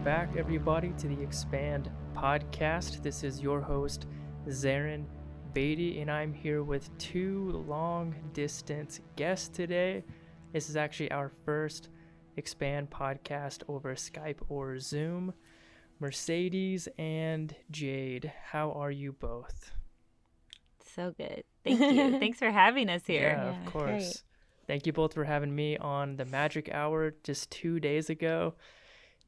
back, everybody, to the XPAND podcast. This is your host, Zarin Beatty, and I'm here with two long-distance guests today. This is actually our first XPAND podcast over Skype or Zoom. Mercedes and Jade, how are you both? So good. Thank you. Thanks for having us here. Yeah, of course. Great. Thank you both for having me on the Majic Hour just 2 days ago.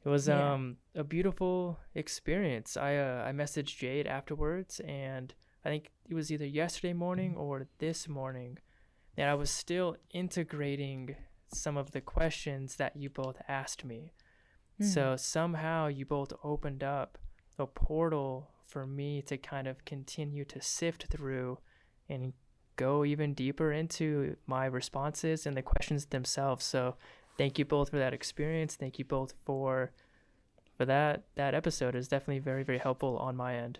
It was a beautiful experience. I messaged Jade afterwards, and I think it was either yesterday morning or this morning that I was still integrating some of the questions that you both asked me. So somehow you both opened up a portal for me to kind of continue to sift through and go even deeper into my responses and the questions themselves. So thank you both for that experience. Thank you both for that. That episode is definitely very, very helpful on my end.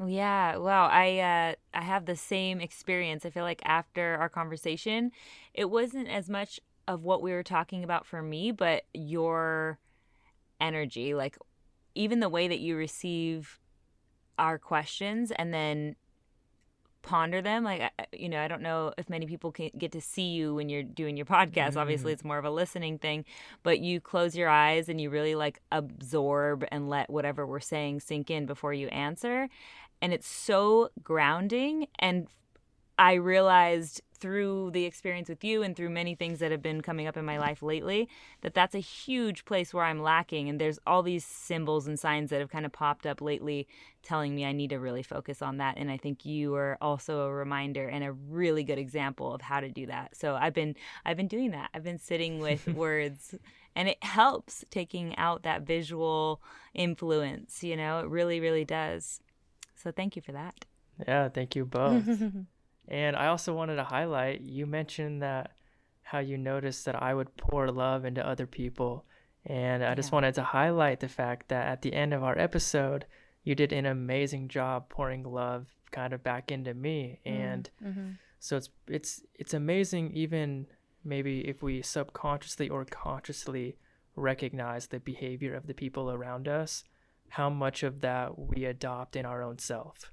Yeah, wow. I have the same experience. I feel like after our conversation, it wasn't as much of what we were talking about for me, but your energy, like even the way that you receive our questions and then ponder them. Like, I don't know if many people can get to see you when you're doing your podcast. Obviously, it's more of a listening thing, but you close your eyes and you really like absorb and let whatever we're saying sink in before you answer. And it's so grounding. And I realized through the experience with you and through many things that have been coming up in my life lately, that that's a huge place where I'm lacking. And there's all these symbols and signs that have kind of popped up lately telling me I need to really focus on that. And I think you are also a reminder and a really good example of how to do that. So I've been doing that. I've been sitting with words, and it helps taking out that visual influence, it really, really does. So thank you for that. Yeah, thank you both. And I also wanted to highlight, you mentioned that how you noticed that I would pour love into other people. And I just wanted to highlight the fact that at the end of our episode, you did an amazing job pouring love kind of back into me. And so it's amazing, even maybe if we subconsciously or consciously recognize the behavior of the people around us, how much of that we adopt in our own self.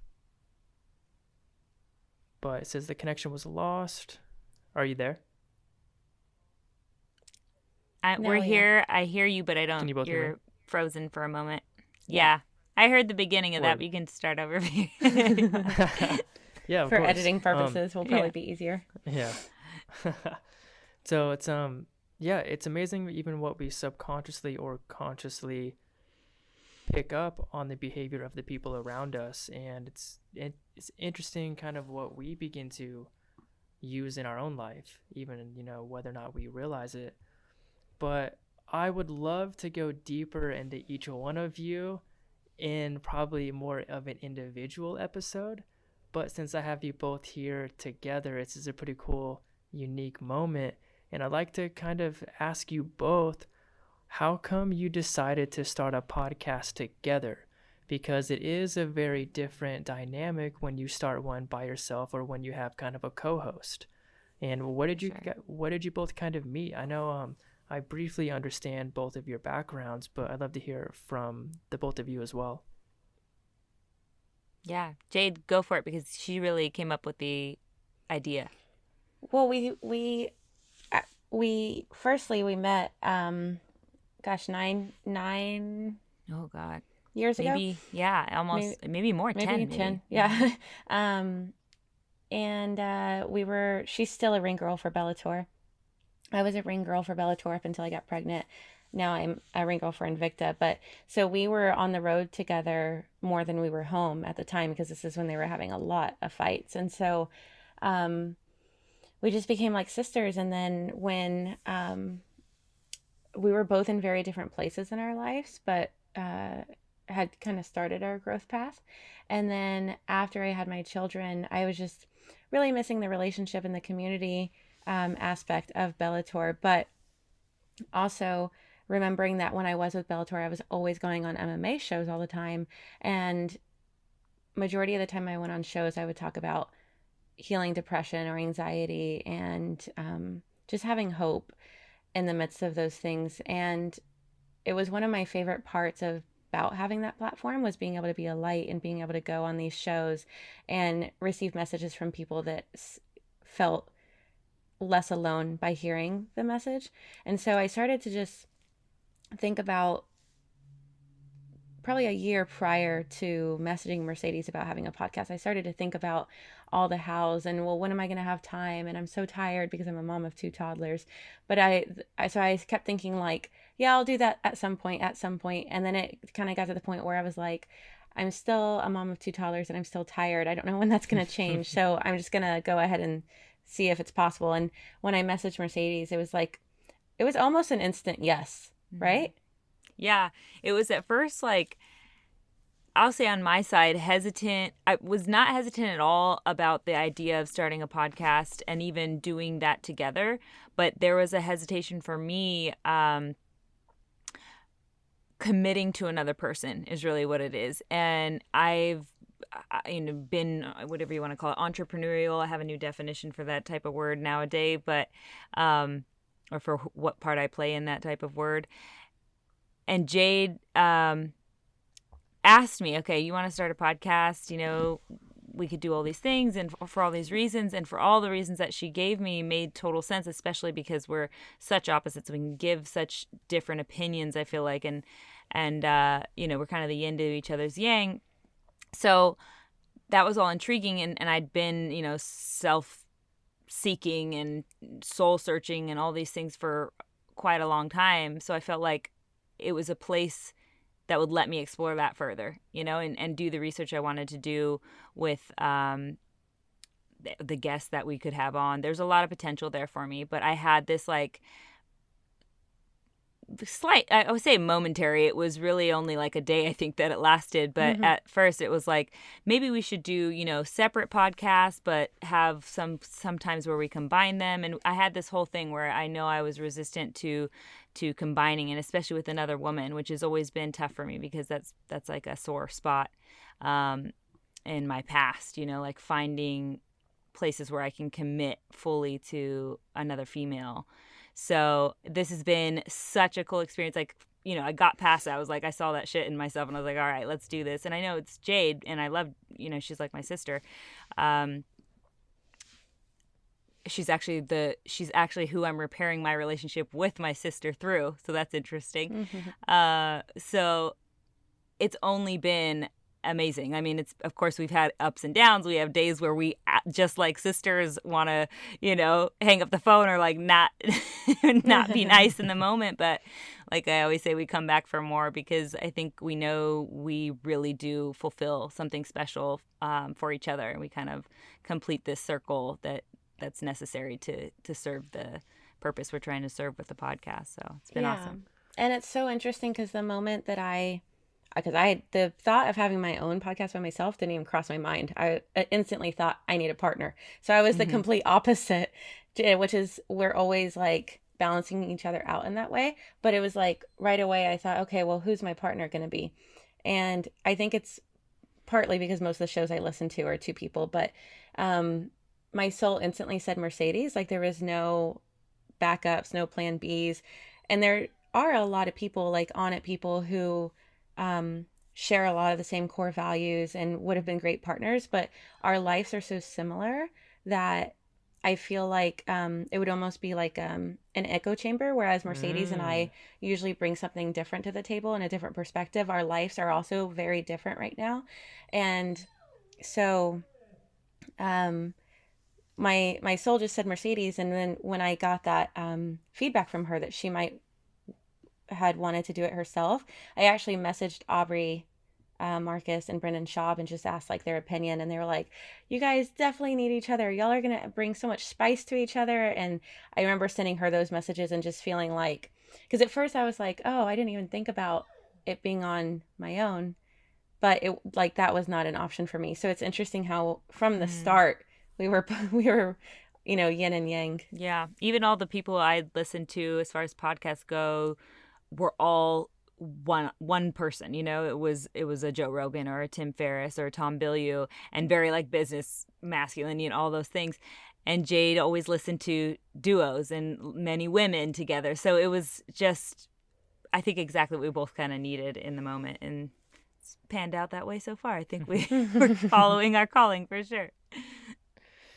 But it says the connection was lost. Are you there? We're here. I hear you, but I don't. Can you both hear me? You're frozen for a moment. Yeah. I heard the beginning of that, but you can start over. Yeah, of For course. editing purposes will probably be easier. Yeah. So it's it's amazing even what we subconsciously or consciously pick up on the behavior of the people around us, and it's interesting kind of what we begin to use in our own life, even whether or not we realize it. But I would love to go deeper into each one of you in probably more of an individual episode, but since I have you both here together, it's just a pretty cool, unique moment. And I'd like to kind of ask you both, how come you decided to start a podcast together? Because it is a very different dynamic when you start one by yourself or when you have kind of a co-host. And what did you both kind of meet? I know I briefly understand both of your backgrounds, but I'd love to hear from the both of you as well. Yeah, Jade, go for it, because she really came up with the idea. Well, we firstly we met nine Oh God, years ago. maybe almost maybe more, Maybe 10. Yeah. She's still a ring girl for Bellator. I was a ring girl for Bellator up until I got pregnant. Now I'm a ring girl for Invicta. But so we were on the road together more than we were home at the time, because this is when they were having a lot of fights. And so we just became like sisters. And then when we were both in very different places in our lives, but had kind of started our growth path. And then after I had my children, I was just really missing the relationship and the community aspect of Bellator, but also remembering that when I was with Bellator, I was always going on MMA shows all the time. And majority of the time I went on shows, I would talk about healing depression or anxiety and just having hope in the midst of those things. And it was one of my favorite parts of about having that platform was being able to be a light and being able to go on these shows and receive messages from people that felt less alone by hearing the message. And so I started to just think about, probably a year prior to messaging Mercedes about having a podcast, I started to think about all the hows and, well, when am I going to have time? And I'm so tired because I'm a mom of 2 toddlers. But so I kept thinking like, yeah, I'll do that at some point. And then it kind of got to the point where I was like, I'm still a mom of 2 toddlers and I'm still tired. I don't know when that's going to change. So I'm just going to go ahead and see if it's possible. And when I messaged Mercedes, it was almost an instant yes, right? Yeah, it was at first like, I'll say on my side, hesitant. I was not hesitant at all about the idea of starting a podcast and even doing that together. But there was a hesitation for me. Committing to another person is really what it is. And I've been, whatever you want to call it, entrepreneurial. I have a new definition for that type of word nowadays, but or for what part I play in that type of word. And Jade asked me, okay, you want to start a podcast? We could do all these things and for all these reasons. And for all the reasons that she gave me made total sense, especially because we're such opposites. We can give such different opinions, I feel like. And we're kind of the yin to each other's yang. So that was all intriguing. And I'd been, self-seeking and soul-searching and all these things for quite a long time. So I felt like it was a place that would let me explore that further, and do the research I wanted to do with the guests that we could have on. There's a lot of potential there for me, but I had this like slight, I would say momentary, it was really only like a day I think that it lasted, but at first it was like, maybe we should do, separate podcasts, but have sometimes where we combine them. And I had this whole thing where I know I was resistant to combining, and especially with another woman, which has always been tough for me because that's like a sore spot in my past, like finding places where I can commit fully to another female. So this has been such a cool experience. Like, I got past that. I was like, I saw that shit in myself and I was like, all right, let's do this. And I know it's Jade and I love, she's like my sister. She's actually who I'm repairing my relationship with my sister through. So that's interesting. So it's only been amazing. I mean, of course we've had ups and downs. We have days where we just like sisters want to, hang up the phone or like not be nice in the moment. But like I always say, we come back for more because I think we know we really do fulfill something special for each other. And we kind of complete this circle that's necessary to serve the purpose we're trying to serve with the podcast. So it's been awesome. And it's so interesting because the moment that the thought of having my own podcast by myself didn't even cross my mind. I instantly thought I need a partner. So I was the complete opposite, which is we're always like balancing each other out in that way. But it was like right away I thought, okay, well, who's my partner going to be? And I think it's partly because most of the shows I listen to are 2 people, but my soul instantly said Mercedes. Like there was no backups, no plan Bs. And there are a lot of people like on it, people who share a lot of the same core values and would have been great partners, but our lives are so similar that I feel like it would almost be like an echo chamber, whereas Mercedes and I usually bring something different to the table and a different perspective. Our lives are also very different right now. And so my soul just said Mercedes. And then when I got that feedback from her that she had wanted to do it herself, I actually messaged Aubrey Marcus and Brendan Schaub and just asked like their opinion, and they were like, you guys definitely need each other, y'all are gonna bring so much spice to each other. And I remember sending her those messages and just feeling like, because at first I was like, oh, I didn't even think about it being on my own, but it like that was not an option for me. So it's interesting how from the start we were yin and yang. Yeah, even all the people I listened to as far as podcasts go were all one person. It was a Joe Rogan or a Tim Ferriss or a Tom Bilyeu, and very like business masculine, all those things. And Jade always listened to duos and many women together. So it was just I think exactly what we both kind of needed in the moment, and it's panned out that way so far. I think we're following our calling for sure.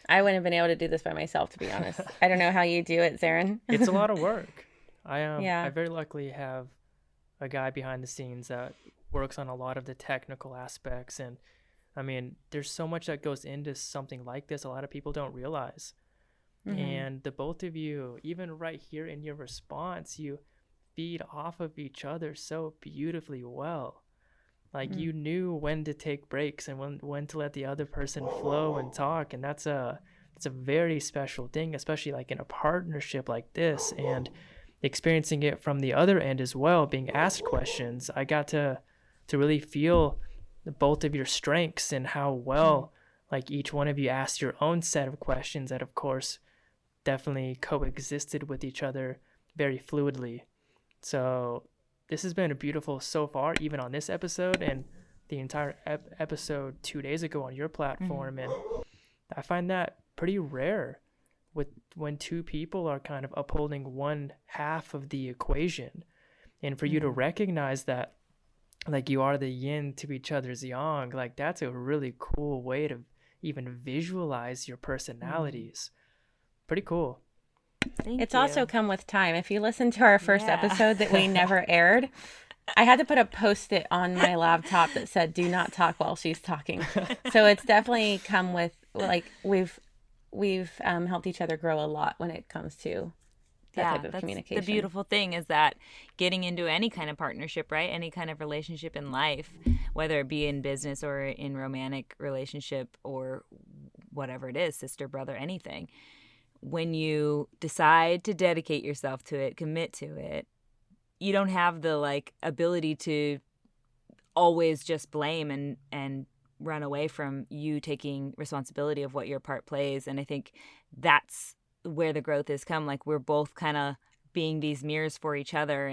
I wouldn't have been able to do this by myself, to be honest. I don't know how you do it, Zarin. It's a lot of work. I Yeah. very luckily have a guy behind the scenes that works on a lot of the technical aspects, and I mean, there's so much that goes into something like this a lot of people don't realize. And the both of you, even right here in your response, you feed off of each other so beautifully well. Like you knew when to take breaks and when to let the other person flow and talk, and it's a very special thing, especially like in a partnership like this, and experiencing it from the other end as well, being asked questions. I got to really feel both of your strengths and how well like each one of you asked your own set of questions that of course definitely coexisted with each other very fluidly. So this has been a beautiful so far, even on this episode and the entire episode 2 days ago on your platform. And I find that pretty rare with when two people are kind of upholding one half of the equation. And for you to recognize that like you are the yin to each other's yang, like that's a really cool way to even visualize your personalities. Pretty cool. It's also come with time. If you listen to our first episode that we never aired, I had to put a Post-it on my laptop that said, "Do not talk while she's talking." So it's definitely come with, like, we've helped each other grow a lot when it comes to that type of communication. The beautiful thing is that getting into any kind of partnership, right? Any kind of relationship in life, whether it be in business or in romantic relationship or whatever it is, sister, brother, anything. When you decide to dedicate yourself to it, commit to it, you don't have the like ability to always just blame and run away from you taking responsibility of what your part plays. And I think that's where the growth has come. Like we're both kind of being these mirrors for each other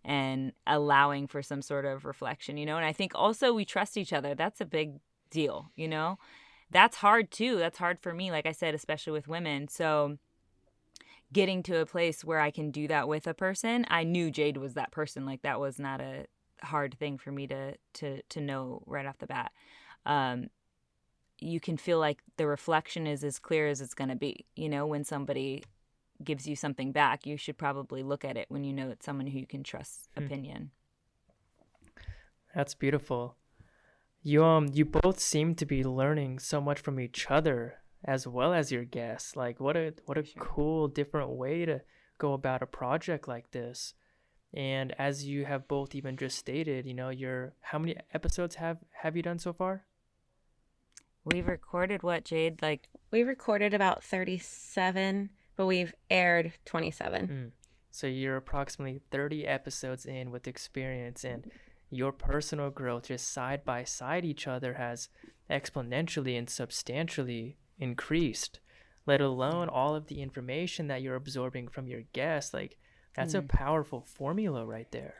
and allowing for some sort of reflection, you know? And I think also we trust each other. That's a big deal, you know? That's hard too. That's hard for me, like I said, especially with women. So getting to a place where I can do that with a person, I knew Jade was that person. Like that was not a hard thing for me to know right off the bat. You can feel like the reflection is as clear as it's going to be. You know, when somebody gives you something back, you should probably look at it when you know it's someone who you can trust opinion. That's beautiful. You both seem to be learning so much from each other as well as your guests. Like what a cool different way to go about a project like this. And as you have both even just stated, you know, how many episodes have you done so far? We've recorded what, Jade? Like we recorded about 37, but we've aired 27. So you're approximately 30 episodes in with experience, and your personal growth just side by side each other has exponentially and substantially increased, let alone all of the information that you're absorbing from your guests. Like that's a powerful formula right there.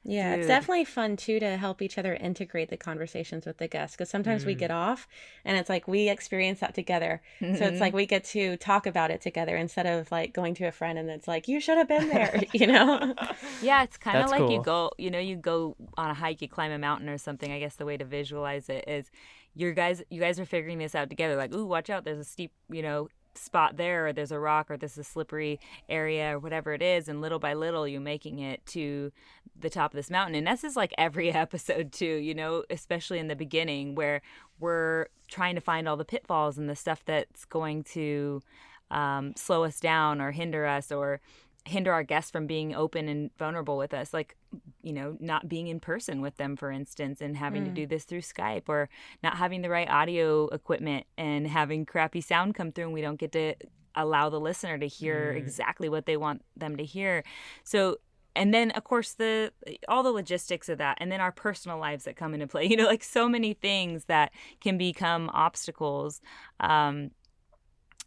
Yeah, Dude. It's definitely fun too to help each other integrate the conversations with the guests, because sometimes we get off and it's like we experience that together. So it's like we get to talk about it together instead of like going to a friend and it's like, you should have been there, you know? Yeah, it's kind of like cool. you go on a hike, you climb a mountain or something. I guess the way to visualize it is you guys are figuring this out together. Like, ooh, watch out, there's a steep, spot there, or there's a rock, or there's a slippery area, or whatever it is, and little by little you're making it to the top of this mountain. And this is like every episode too, especially in the beginning where we're trying to find all the pitfalls and the stuff that's going to slow us down or hinder us or hinder our guests from being open and vulnerable with us, like not being in person with them, for instance, and having to do this through Skype, or not having the right audio equipment and having crappy sound come through, and we don't get to allow the listener to hear exactly what they want them to hear. So, and then of course all the logistics of that, and then our personal lives that come into play, like so many things that can become obstacles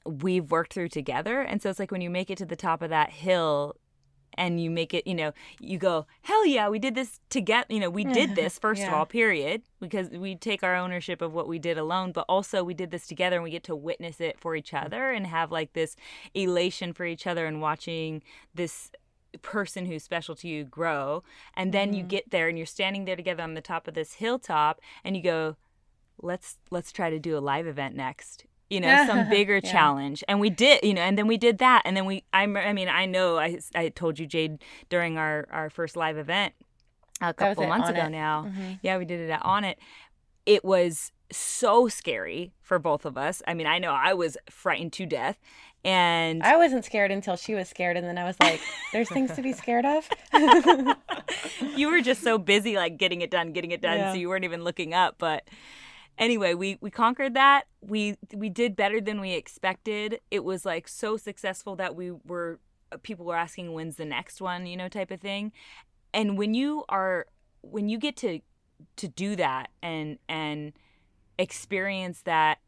we've worked through together. And so it's like when you make it to the top of that hill and you make it, you go, hell yeah, we did this together. We did this first of all, period, because we take our ownership of what we did alone, but also we did this together and we get to witness it for each other and have like this elation for each other and watching this person who's special to you grow. And then you get there and you're standing there together on the top of this hilltop and you go, let's try to do a live event next. Some bigger challenge. And we did, and then we did that. And then I know I told you, Jade, during our first live event a couple months ago now. Mm-hmm. Yeah, we did it at On It. It was so scary for both of us. I mean, I know I was frightened to death. And I wasn't scared until she was scared. And then I was like, there's things to be scared of. You were just so busy, like getting it done. Yeah. So you weren't even looking up. But anyway, we conquered that. We did better than we expected. It was like so successful that people were asking when's the next one, type of thing. And when you get to do that and experience that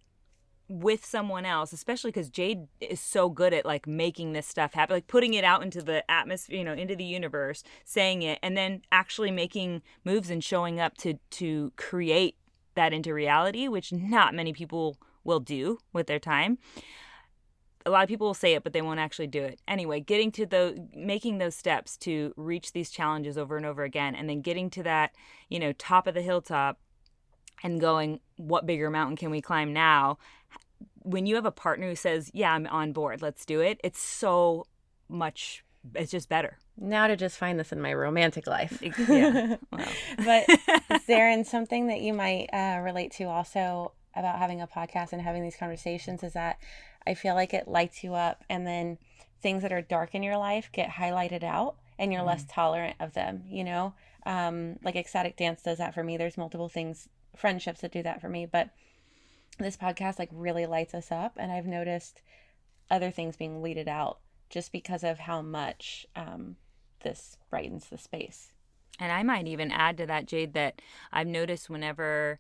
with someone else, especially because Jade is so good at like making this stuff happen, like putting it out into the atmosphere, into the universe, saying it, and then actually making moves and showing up to create that into reality, which not many people will do with their time. A lot of people will say it, but they won't actually do it. Anyway, getting to making those steps to reach these challenges over and over again, and then getting to that, top of the hilltop and going, what bigger mountain can we climb now? When you have a partner who says, yeah, I'm on board, let's do it, it's so much, it's just better. Now to just find this in my romantic life. Yeah. Wow. But Zarin, something that you might relate to also about having a podcast and having these conversations is that I feel like it lights you up, and then things that are dark in your life get highlighted out and you're less tolerant of them, like ecstatic dance does that for me. There's multiple things, friendships that do that for me, but this podcast like really lights us up, and I've noticed other things being weeded out just because of how much this brightens the space. And I might even add to that, Jade, that I've noticed whenever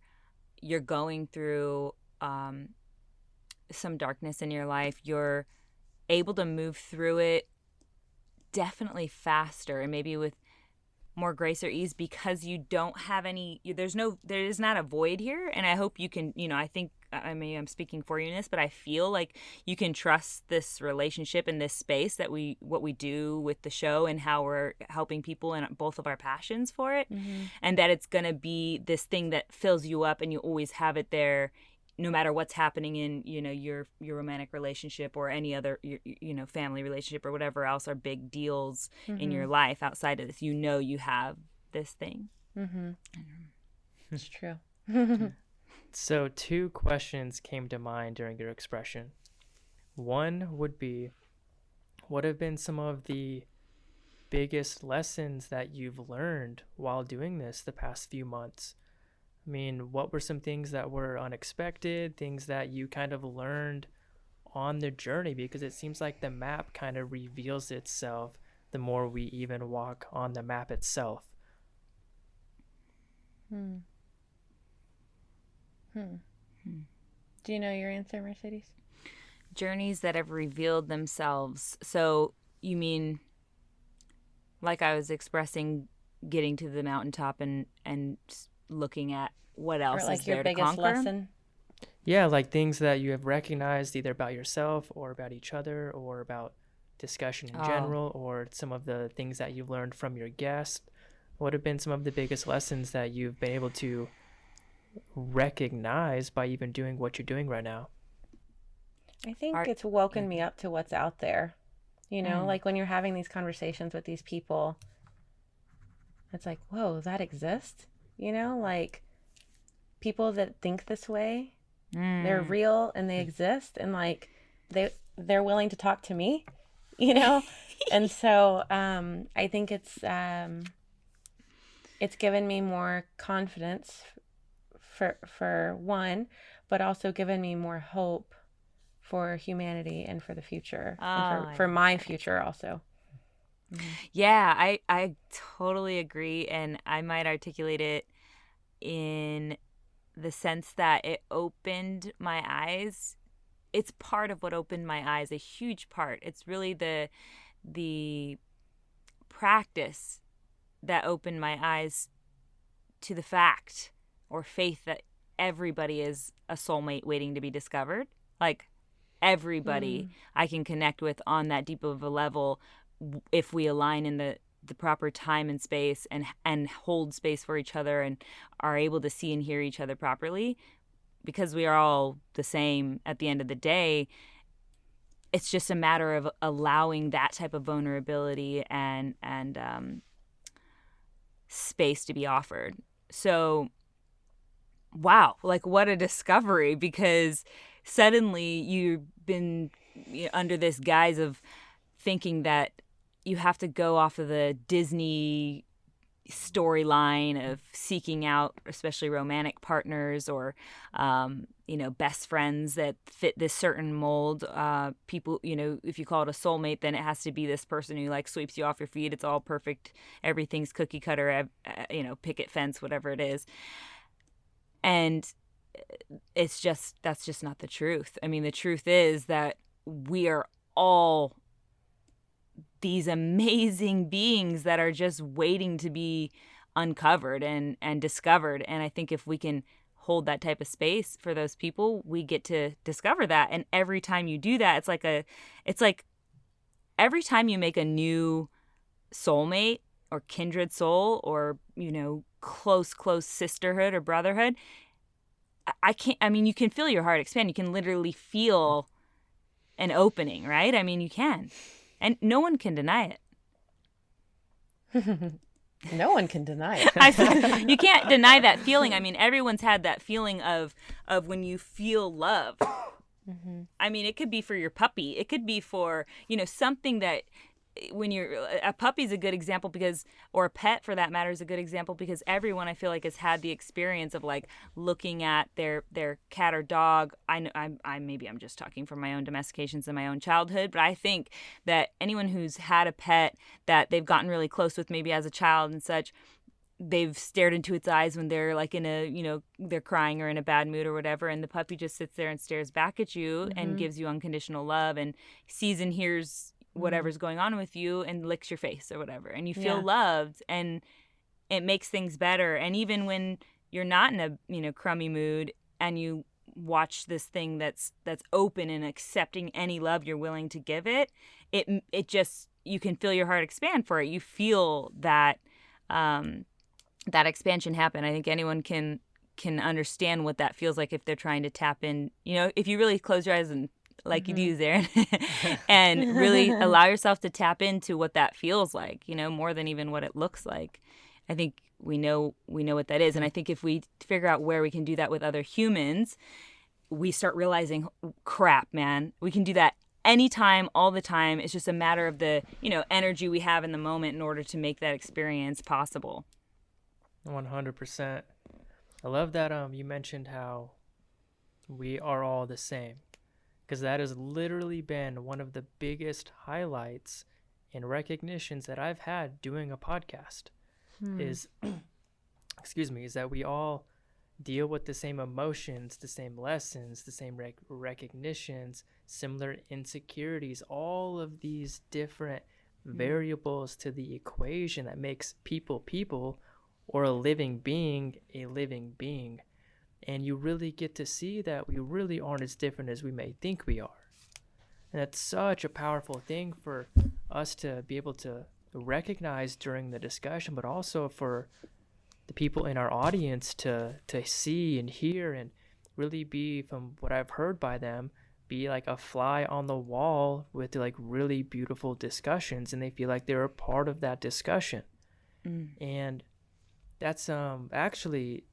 you're going through some darkness in your life, you're able to move through it definitely faster and maybe with more grace or ease, because you don't have there is not a void here. And I hope you can, I'm speaking for you in this, but I feel like you can trust this relationship and this space that what we do with the show and how we're helping people in both of our passions for it. Mm-hmm. And that it's going to be this thing that fills you up and you always have it there, no matter what's happening in, your romantic relationship or any other, family relationship or whatever else are big deals in your life outside of this. You have this thing. Mm-hmm. It's true. So 2 questions came to mind during your expression. One would be, what have been some of the biggest lessons that you've learned while doing this the past few months? I mean, what were some things that were unexpected, things that you kind of learned on the journey? Because it seems like the map kind of reveals itself the more we even walk on the map itself. Do you know your answer, Mercedes? Journeys that have revealed themselves. So you mean, like I was expressing, getting to the mountaintop and looking at what else is there to conquer? Or like your biggest lesson? Yeah, like things that you have recognized either about yourself or about each other or about discussion in general, or some of the things that you've learned from your guest. What have been some of the biggest lessons that you've been able to recognize by even doing what you're doing right now? I think it's woken me up to what's out there. Like when you're having these conversations with these people, it's like, whoa, that exists? Like people that think this way, they're real and they exist, and like they're willing to talk to me, And so I think it's given me more confidence for one, but also given me more hope for humanity and for the future, and for my future also. Yeah, I totally agree, and I might articulate it in the sense that it opened my eyes. It's part of what opened my eyes, a huge part. It's really the practice that opened my eyes to the fact or faith that everybody is a soulmate waiting to be discovered. Like everybody I can connect with on that deep of a level, if we align in the proper time and space and hold space for each other and are able to see and hear each other properly, because we are all the same at the end of the day. It's just a matter of allowing that type of vulnerability and space to be offered. So, wow, like what a discovery, because suddenly you've been under this guise of thinking that you have to go off of the Disney storyline of seeking out especially romantic partners or best friends that fit this certain mold. People, if you call it a soulmate, then it has to be this person who like sweeps you off your feet. It's all perfect, everything's cookie cutter, picket fence, whatever it is. And that's just not the truth. I mean, the truth is that we are all these amazing beings that are just waiting to be uncovered and discovered. And I think if we can hold that type of space for those people, we get to discover that. And every time you do that, it's like every time you make a new soulmate or kindred soul or, close sisterhood or brotherhood, you can feel your heart expand. You can literally feel an opening, right? I mean, you can. And no one can deny it. No one can deny it. You can't deny that feeling. I mean, everyone's had that feeling of when you feel love. Mm-hmm. I mean, it could be for your puppy. It could be for, something that when a puppy's a good example or a pet for that matter is a good example, because everyone I feel like has had the experience of like looking at their cat or dog. Maybe I'm just talking from my own domestications and my own childhood, but I think that anyone who's had a pet that they've gotten really close with maybe as a child and such, they've stared into its eyes when they're like in a, they're crying or in a bad mood or whatever. And the puppy just sits there and stares back at you and gives you unconditional love and sees and hears whatever's going on with you and licks your face or whatever. And you feel loved and it makes things better. And even when you're not in a, crummy mood and you watch this thing that's open and accepting any love you're willing to give it, it just, you can feel your heart expand for it. You feel that, that expansion happen. I think anyone can understand what that feels like if they're trying to tap in. If you really close your eyes and like you do, Zarin, and really allow yourself to tap into what that feels like, more than even what it looks like. I think we know what that is. And I think if we figure out where we can do that with other humans, we start realizing, crap, man, we can do that anytime, all the time. It's just a matter of the, energy we have in the moment in order to make that experience possible. 100%. I love that you mentioned how we are all the same, because that has literally been one of the biggest highlights and recognitions that I've had doing a podcast is that we all deal with the same emotions, the same lessons, the same recognitions, similar insecurities, all of these different variables to the equation that makes people or a living being. And you really get to see that we really aren't as different as we may think we are. And that's such a powerful thing for us to be able to recognize during the discussion, but also for the people in our audience to see and hear and really be, from what I've heard by them, be like a fly on the wall with like really beautiful discussions, and they feel like they're a part of that discussion. And that's actually,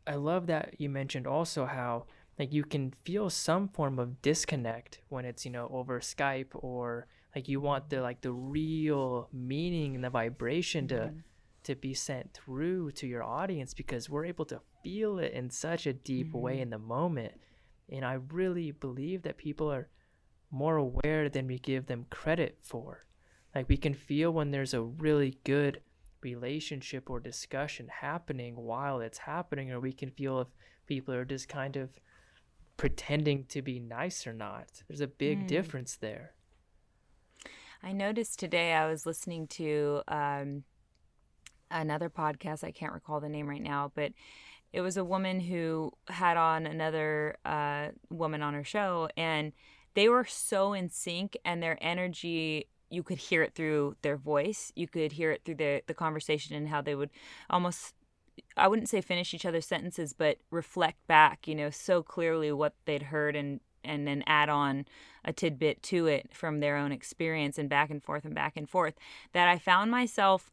I love that you mentioned also how like you can feel some form of disconnect when it's over Skype, or like you want the real meaning and the vibration to be sent through to your audience, because we're able to feel it in such a deep way in the moment. And I really believe that people are more aware than we give them credit for. Like we can feel when there's a really good relationship or discussion happening while it's happening, or we can feel if people are just kind of pretending to be nice or not. There's a big difference there. I noticed today I was listening to another podcast. I can't recall the name right now, but it was a woman who had on another woman on her show, and they were so in sync, and their energy, you could hear it through their voice. You could hear it through the conversation and how they would almost, I wouldn't say finish each other's sentences, but reflect back, so clearly what they'd heard and then add on a tidbit to it from their own experience and back and forth, that I found myself,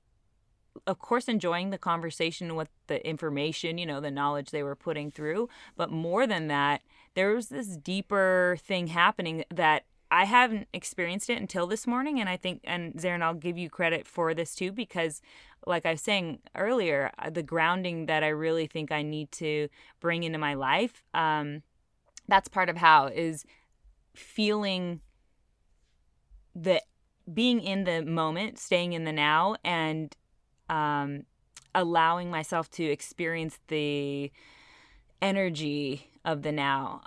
of course, enjoying the conversation with the information, the knowledge they were putting through. But more than that, there was this deeper thing happening that I haven't experienced it until this morning. And I think, and Zarin, I'll give you credit for this too, because like I was saying earlier, the grounding that I really think I need to bring into my life, that's part of how is feeling being in the moment, staying in the now, and allowing myself to experience the energy of the now.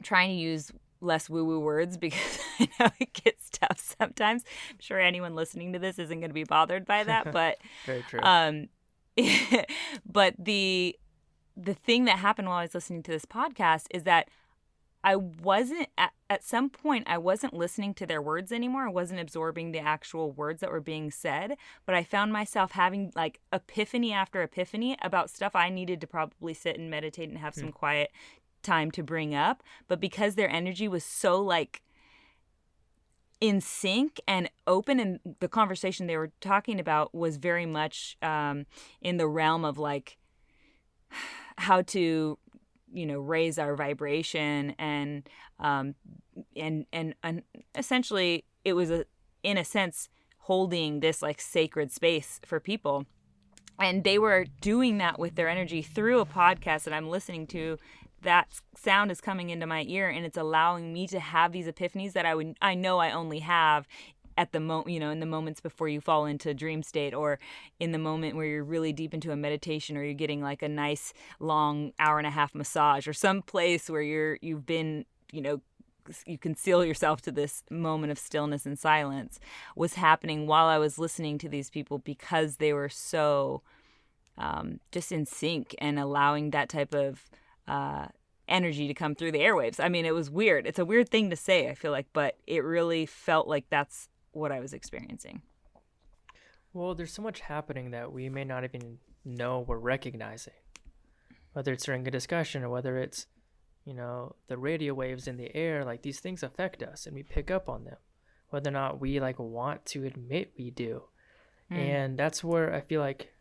Trying to use less woo-woo words because I know it gets tough sometimes. I'm sure anyone listening to this isn't going to be bothered by that, but very true. But the thing that happened while I was listening to this podcast is that I wasn't at some point I wasn't listening to their words anymore. I wasn't absorbing the actual words that were being said, but I found myself having like epiphany after epiphany about stuff I needed to probably sit and meditate and have some quiet time to bring up. But because their energy was so like in sync and open, and the conversation they were talking about was very much in the realm of like how to raise our vibration and essentially it was in a sense holding this like sacred space for people, and they were doing that with their energy through a podcast that I'm listening to. That sound is coming into my ear, and it's allowing me to have these epiphanies that I know I only have at the moment, in the moments before you fall into dream state, or in the moment where you're really deep into a meditation, or you're getting like a nice long 1.5-hour massage, or some place where you've been, you conceal yourself to this moment of stillness and silence, was happening while I was listening to these people, because they were so just in sync and allowing that type of energy to come through the airwaves. I mean, it was weird. It's a weird thing to say, I feel like, but it really felt like that's what I was experiencing. Well, there's so much happening that we may not even know we're recognizing, whether it's during a discussion or whether it's, the radio waves in the air. Like, these things affect us and we pick up on them, whether or not we like want to admit we do. And that's where I feel like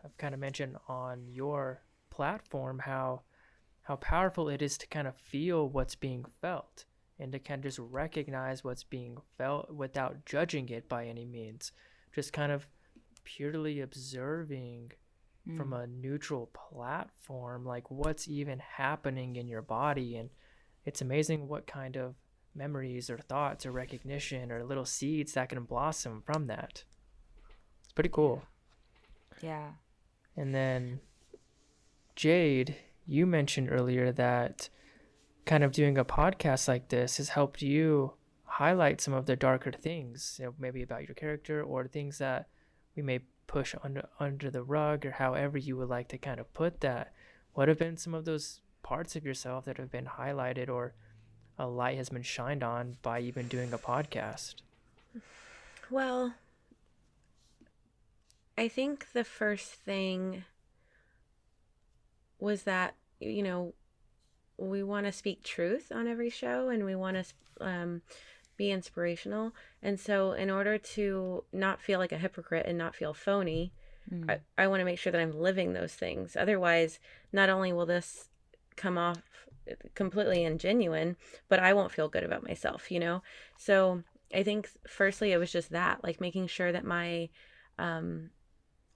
I've kind of mentioned on your platform how powerful it is to kind of feel what's being felt and to kind of just recognize what's being felt without judging it by any means. Just kind of purely observing from a neutral platform, like what's even happening in your body. And it's amazing what kind of memories or thoughts or recognition or little seeds that can blossom from that. It's pretty cool. Yeah. And then Jade, you mentioned earlier that kind of doing a podcast like this has helped you highlight some of the darker things, maybe about your character, or things that we may push under the rug, or however you would like to kind of put that. What have been some of those parts of yourself that have been highlighted, or a light has been shined on by even doing a podcast? Well, I think the first thing was that, we want to speak truth on every show, and we want to be inspirational. And so in order to not feel like a hypocrite and not feel phony, I want to make sure that I'm living those things. Otherwise, not only will this come off completely ingenuine, but I won't feel good about myself, So I think firstly, it was just that, like making sure that my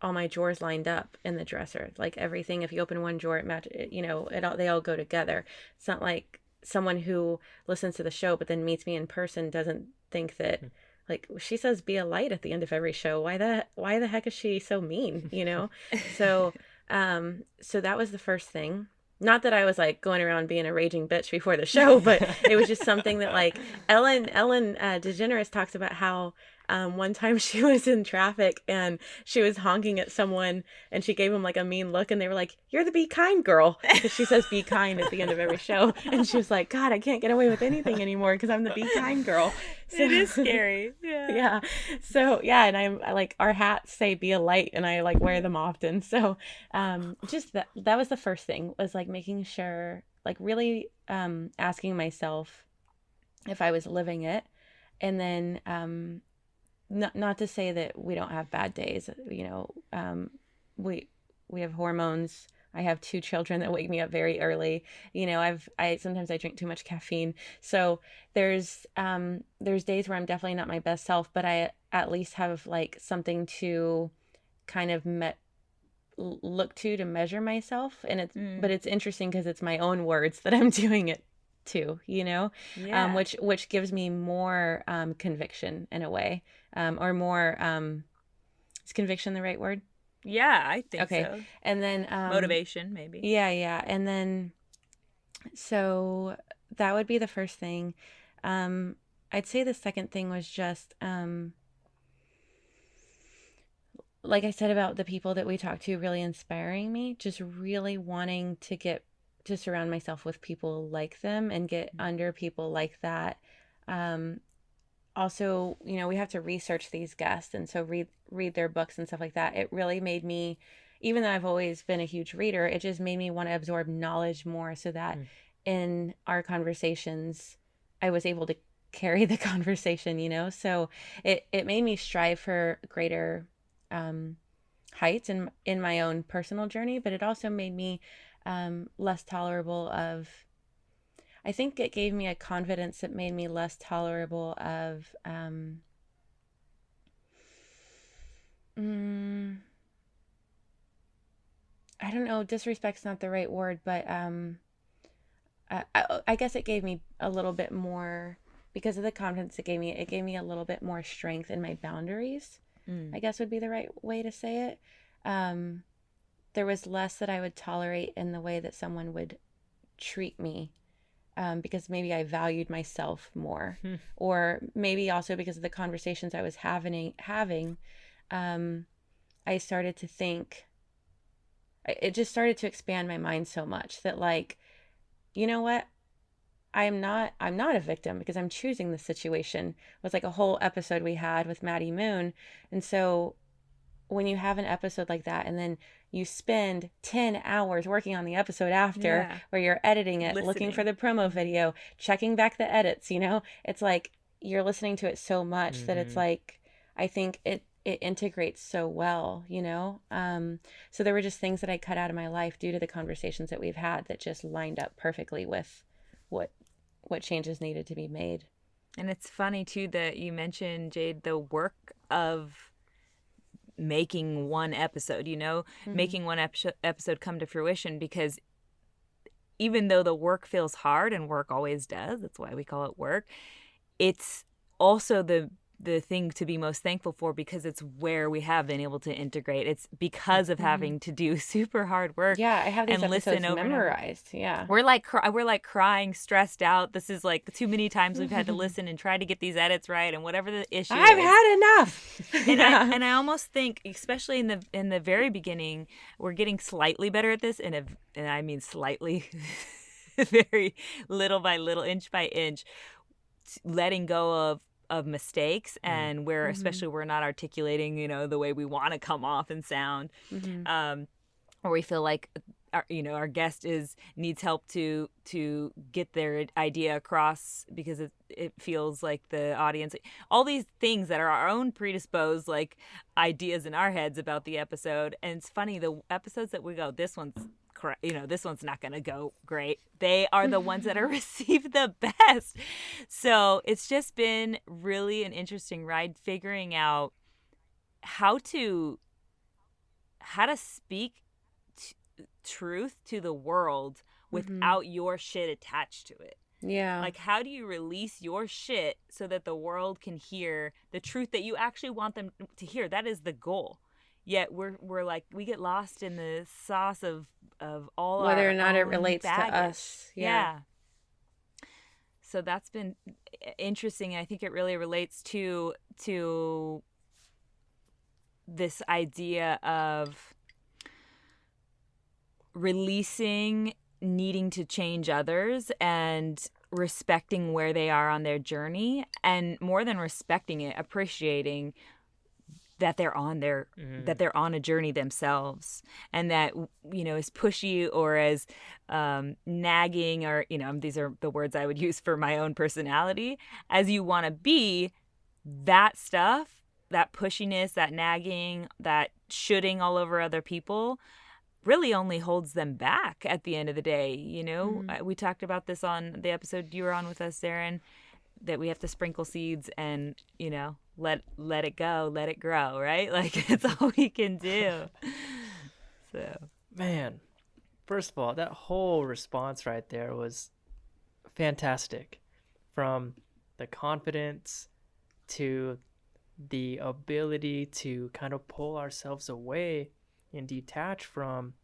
all my drawers lined up in the dresser. Like everything, if you open one drawer, it matches, they all go together. It's not like someone who listens to the show but then meets me in person doesn't think that, like, she says be a light at the end of every show. Why the heck is she so mean, So so that was the first thing. Not that I was like going around being a raging bitch before the show, but it was just something that, like, Ellen DeGeneres talks about how one time she was in traffic and she was honking at someone and she gave him like a mean look and they were like, "You're the be kind girl," because she says be kind at the end of every show. And she was like, "God, I can't get away with anything anymore because I'm the be kind girl." So, it is scary. Yeah. Yeah. So yeah, and I like our hats say be a light and I like wear them often. So just that was the first thing, was like making sure, like really asking myself if I was living it. And then not to say that we don't have bad days, we have hormones. I have 2 children that wake me up very early. Sometimes I drink too much caffeine. So there's days where I'm definitely not my best self, but I at least have like something to kind of look to measure myself. And but it's interesting because it's my own words that I'm doing it to, Yeah. which gives me more conviction in a way, or more is conviction the right word? Yeah, I think Okay. so. And then Motivation, maybe. Yeah. And then so that would be the first thing. I'd say the second thing was just like I said about the people that we talked to really inspiring me, just really wanting to surround myself with people like them and get under people like that. Also, we have to research these guests, and so read their books and stuff like that. It really made me, even though I've always been a huge reader, it just made me want to absorb knowledge more so that in our conversations, I was able to carry the conversation, So it made me strive for greater heights in my own personal journey, but it also made me less tolerable of, I think it gave me a confidence that made me less tolerable of I don't know, disrespect's not the right word, but I guess it gave me a little bit more, because of the confidence it gave me a little bit more strength in my boundaries, I guess would be the right way to say it. There was less that I would tolerate in the way that someone would treat me, because maybe I valued myself more, or maybe also because of the conversations I was having, I started to think, it just started to expand my mind so much that, like, you know what? I'm not a victim because I'm choosing the situation. It was like a whole episode we had with Maddie Moon. And so when you have an episode like that and then you spend 10 hours working on the episode after, where you're editing it, looking for the promo video, checking back the edits, it's like you're listening to it so much that it's like, I think it integrates so well, so there were just things that I cut out of my life due to the conversations that we've had that just lined up perfectly with what changes needed to be made. And it's funny too that you mentioned, Jade, the work of making one episode, making one episode come to fruition, because even though the work feels hard, and work always does, that's why we call it work, it's also the thing to be most thankful for, because it's where we have been able to integrate. It's because of having to do super hard work. Yeah, I have these episodes over memorized. Yeah, we're like crying, stressed out. This is like too many times we've had to listen and try to get these edits right, and whatever the issue I've is. had enough. And I almost think, especially in the very beginning, we're getting slightly better at this, and I mean slightly, very little by little, inch by inch, letting go of mistakes, and where especially we're not articulating, the way we want to come off and sound, or we feel like our guest needs help to get their idea across, because it feels like the audience, all these things that are our own predisposed like ideas in our heads about the episode. And it's funny, the episodes that we go, this one's not going to go great, they are the ones that are received the best. So it's just been really an interesting ride, figuring out how to speak truth to the world without your shit attached to it. Yeah. Like, how do you release your shit so that the world can hear the truth that you actually want them to hear? That is the goal. Yet we're like, we get lost in the sauce of all whether our or not it own relates baggage. to us. Yeah. So that's been interesting. I think it really relates to this idea of releasing needing to change others and respecting where they are on their journey, and more than respecting it, appreciating that they're on a journey themselves, and that, you know, as pushy or as nagging, or, you know, these are the words I would use for my own personality, as you want to be, that stuff, that pushiness, that nagging, that shoulding all over other people really only holds them back at the end of the day. You know, we talked about this on the episode you were on with us, Darren, that we have to sprinkle seeds and, you know, let it go, let it grow, right? Like, it's all we can do. So, man, first of all, that whole response right there was fantastic. From the confidence to the ability to kind of pull ourselves away and detach from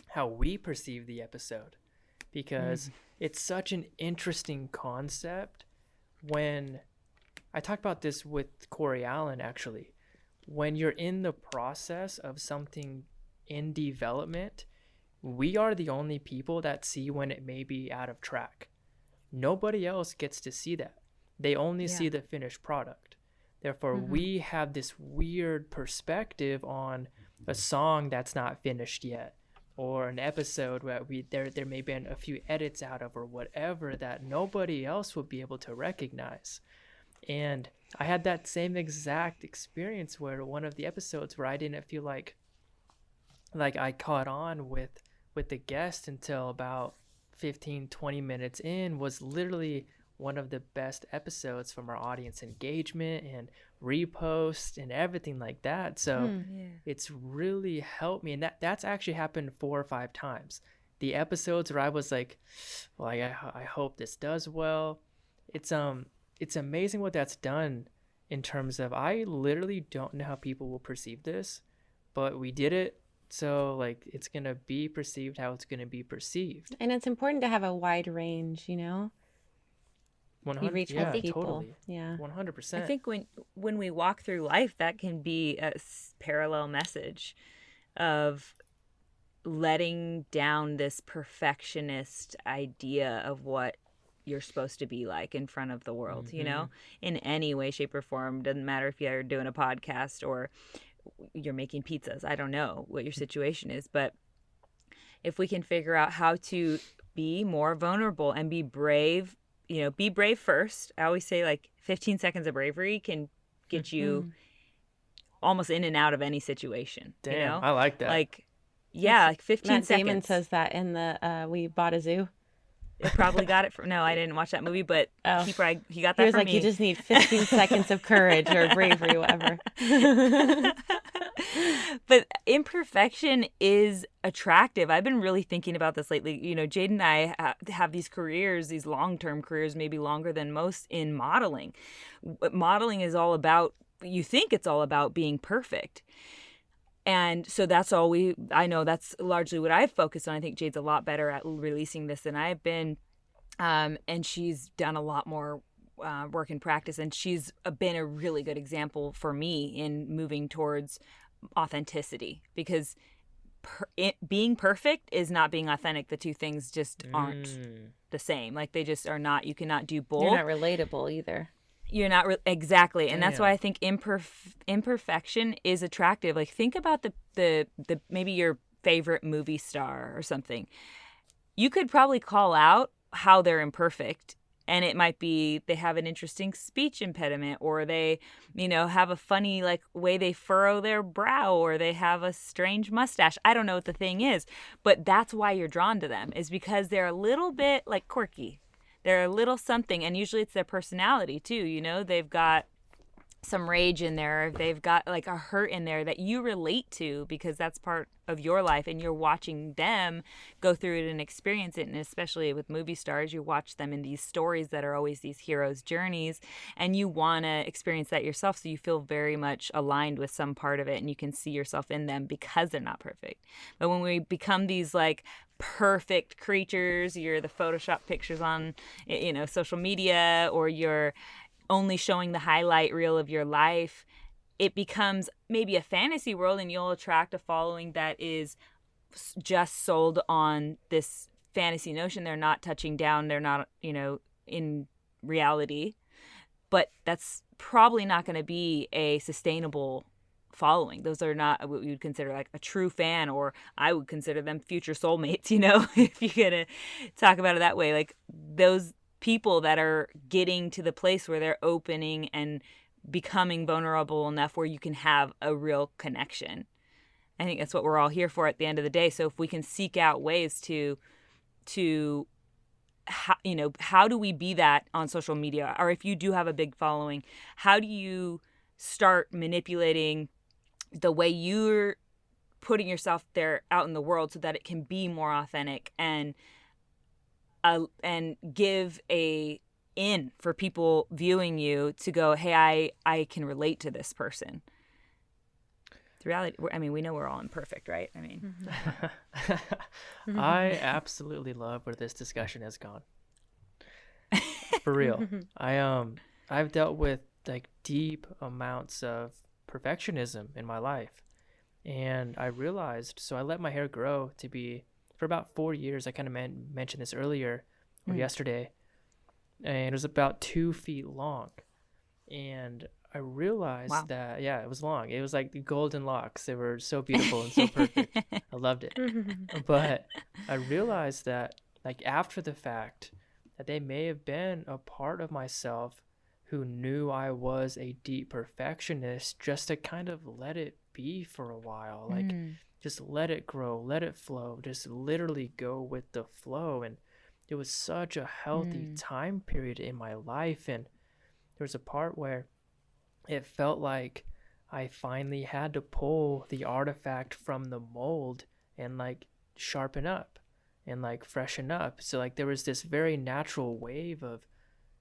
how we perceive the episode, because it's such an interesting concept. When I talked about this with Corey Allen, actually, when you're in the process of something in development, we are the only people that see when it may be out of track. Nobody else gets to see that. They only see the finished product. Therefore, we have this weird perspective on a song that's not finished yet, or an episode where there may be a few edits out of, or whatever, that nobody else would be able to recognize. And I had that same exact experience where one of the episodes where I didn't feel like I caught on with the guest until about 15-20 minutes in was literally one of the best episodes from our audience engagement and repost and everything like that. So it's really helped me. And that's actually happened 4 or 5 times. The episodes where I was like, well, I hope this does well. It's amazing what that's done in terms of, I literally don't know how people will perceive this, but we did it. So, like, it's going to be perceived how it's going to be perceived. And it's important to have a wide range, you know? 100, reach yeah, with people. totally. Yeah. 100%. I think when we walk through life, that can be a parallel message of letting down this perfectionist idea of what you're supposed to be like in front of the world, you know, in any way, shape, or form. Doesn't matter if you're doing a podcast or you're making pizzas. I don't know what your situation is, but if we can figure out how to be more vulnerable and be brave, you know, be brave first. I always say, like, 15 seconds of bravery can get you almost in and out of any situation. Damn, you know? I like that. Like, yeah, like 15 Matt seconds. Damon says that in the We Bought a Zoo. It probably got it from, no, I didn't watch that movie, but he got that He was from like, me. you just need 15 seconds of courage or bravery, whatever. But imperfection is attractive. I've been really thinking about this lately. You know, Jade and I have these careers, these long-term careers, maybe longer than most, in modeling. Modeling is all about, you think it's all about being perfect. And so that's all I know that's largely what I've focused on. I think Jade's a lot better at releasing this than I've been. And she's done a lot more work in practice. And she's been a really good example for me in moving towards authenticity, because being perfect is not being authentic. The two things just aren't the same. Like, they just are not. You cannot do both. You're not relatable either. You're not exactly. And that's why I think imperfection is attractive. Like, think about the maybe your favorite movie star or something. You could probably call out how they're imperfect, and it might be they have an interesting speech impediment, or they, you know, have a funny, like, way they furrow their brow, or they have a strange mustache. I don't know what the thing is, but that's why you're drawn to them, is because they're a little bit, like, quirky. They're a little something, and usually it's their personality too. You know, they've got some rage in there. They've got, like, a hurt in there that you relate to, because that's part of your life, and you're watching them go through it and experience it. And especially with movie stars, you watch them in these stories that are always these heroes' journeys, and you want to experience that yourself, so you feel very much aligned with some part of it, and you can see yourself in them because they're not perfect. But when we become these, like, perfect creatures, you're the Photoshop pictures on, social media, or you're only showing the highlight reel of your life, it becomes maybe a fantasy world, and you'll attract a following that is just sold on this fantasy notion. They're not touching down. They're not, in reality. But that's probably not going to be a sustainable following. Those are not what we would consider like a true fan, or I would consider them future soulmates, if you're going to talk about it that way. Like those people that are getting to the place where they're opening and becoming vulnerable enough where you can have a real connection. I think that's what we're all here for at the end of the day. So if we can seek out ways to how do we be that on social media? Or if you do have a big following, how do you start manipulating the way you're putting yourself there out in the world so that it can be more authentic and give a in for people viewing you to go, hey, I can relate to this person. The reality, we know we're all imperfect, right? I absolutely love where this discussion has gone. For real. I've dealt with like deep amounts of perfectionism in my life. And I realized, so I let my hair grow to be, for about 4 years, I kind of mentioned this earlier or yesterday, and it was about 2 feet long. And I realized that, it was long. It was like the golden locks. They were so beautiful and so perfect. I loved it. But I realized that, like, after the fact, that they may have been a part of myself who knew I was a deep perfectionist, just to kind of let it be for a while. Like, just let it grow, let it flow, just literally go with the flow. And it was such a healthy time period in my life. And there was a part where it felt like I finally had to pull the artifact from the mold and like sharpen up and like freshen up. So like there was this very natural wave of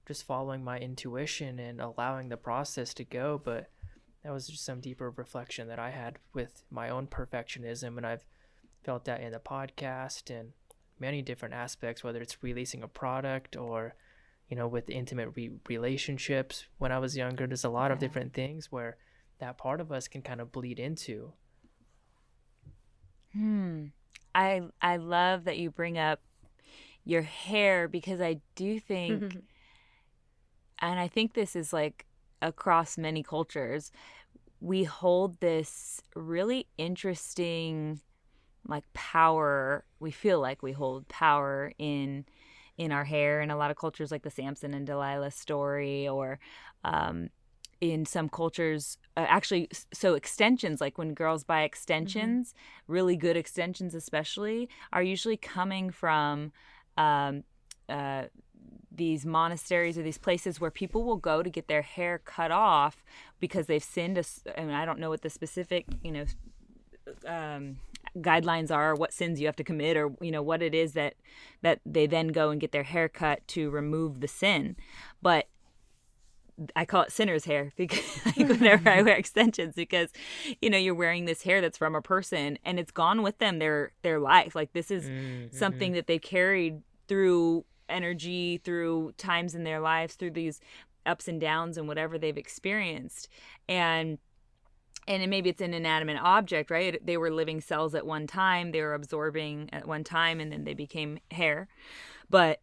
just following my intuition and allowing the process to go. But that was just some deeper reflection that I had with my own perfectionism. And I've felt that in the podcast and many different aspects, whether it's releasing a product or, with intimate relationships. When I was younger, there's a lot of different things where that part of us can kind of bleed into. I love that you bring up your hair, because I do think, and I think this is like across many cultures, we hold this really interesting like power. We feel like we hold power in our hair in a lot of cultures, like the Samson and Delilah story, or in some cultures, actually, so extensions, like when girls buy extensions, really good extensions especially, are usually coming from these monasteries or these places where people will go to get their hair cut off because they've sinned. I don't know what the specific, guidelines are, what sins you have to commit, or what it is that they then go and get their hair cut to remove the sin. But I call it sinner's hair, because whenever I wear extensions, because you're wearing this hair that's from a person and it's gone with them their life. Like this is something that they've carried through energy, through times in their lives, through these ups and downs and whatever they've experienced. And maybe it's an inanimate object, right? They were living cells at one time, they were absorbing at one time, and then they became hair. But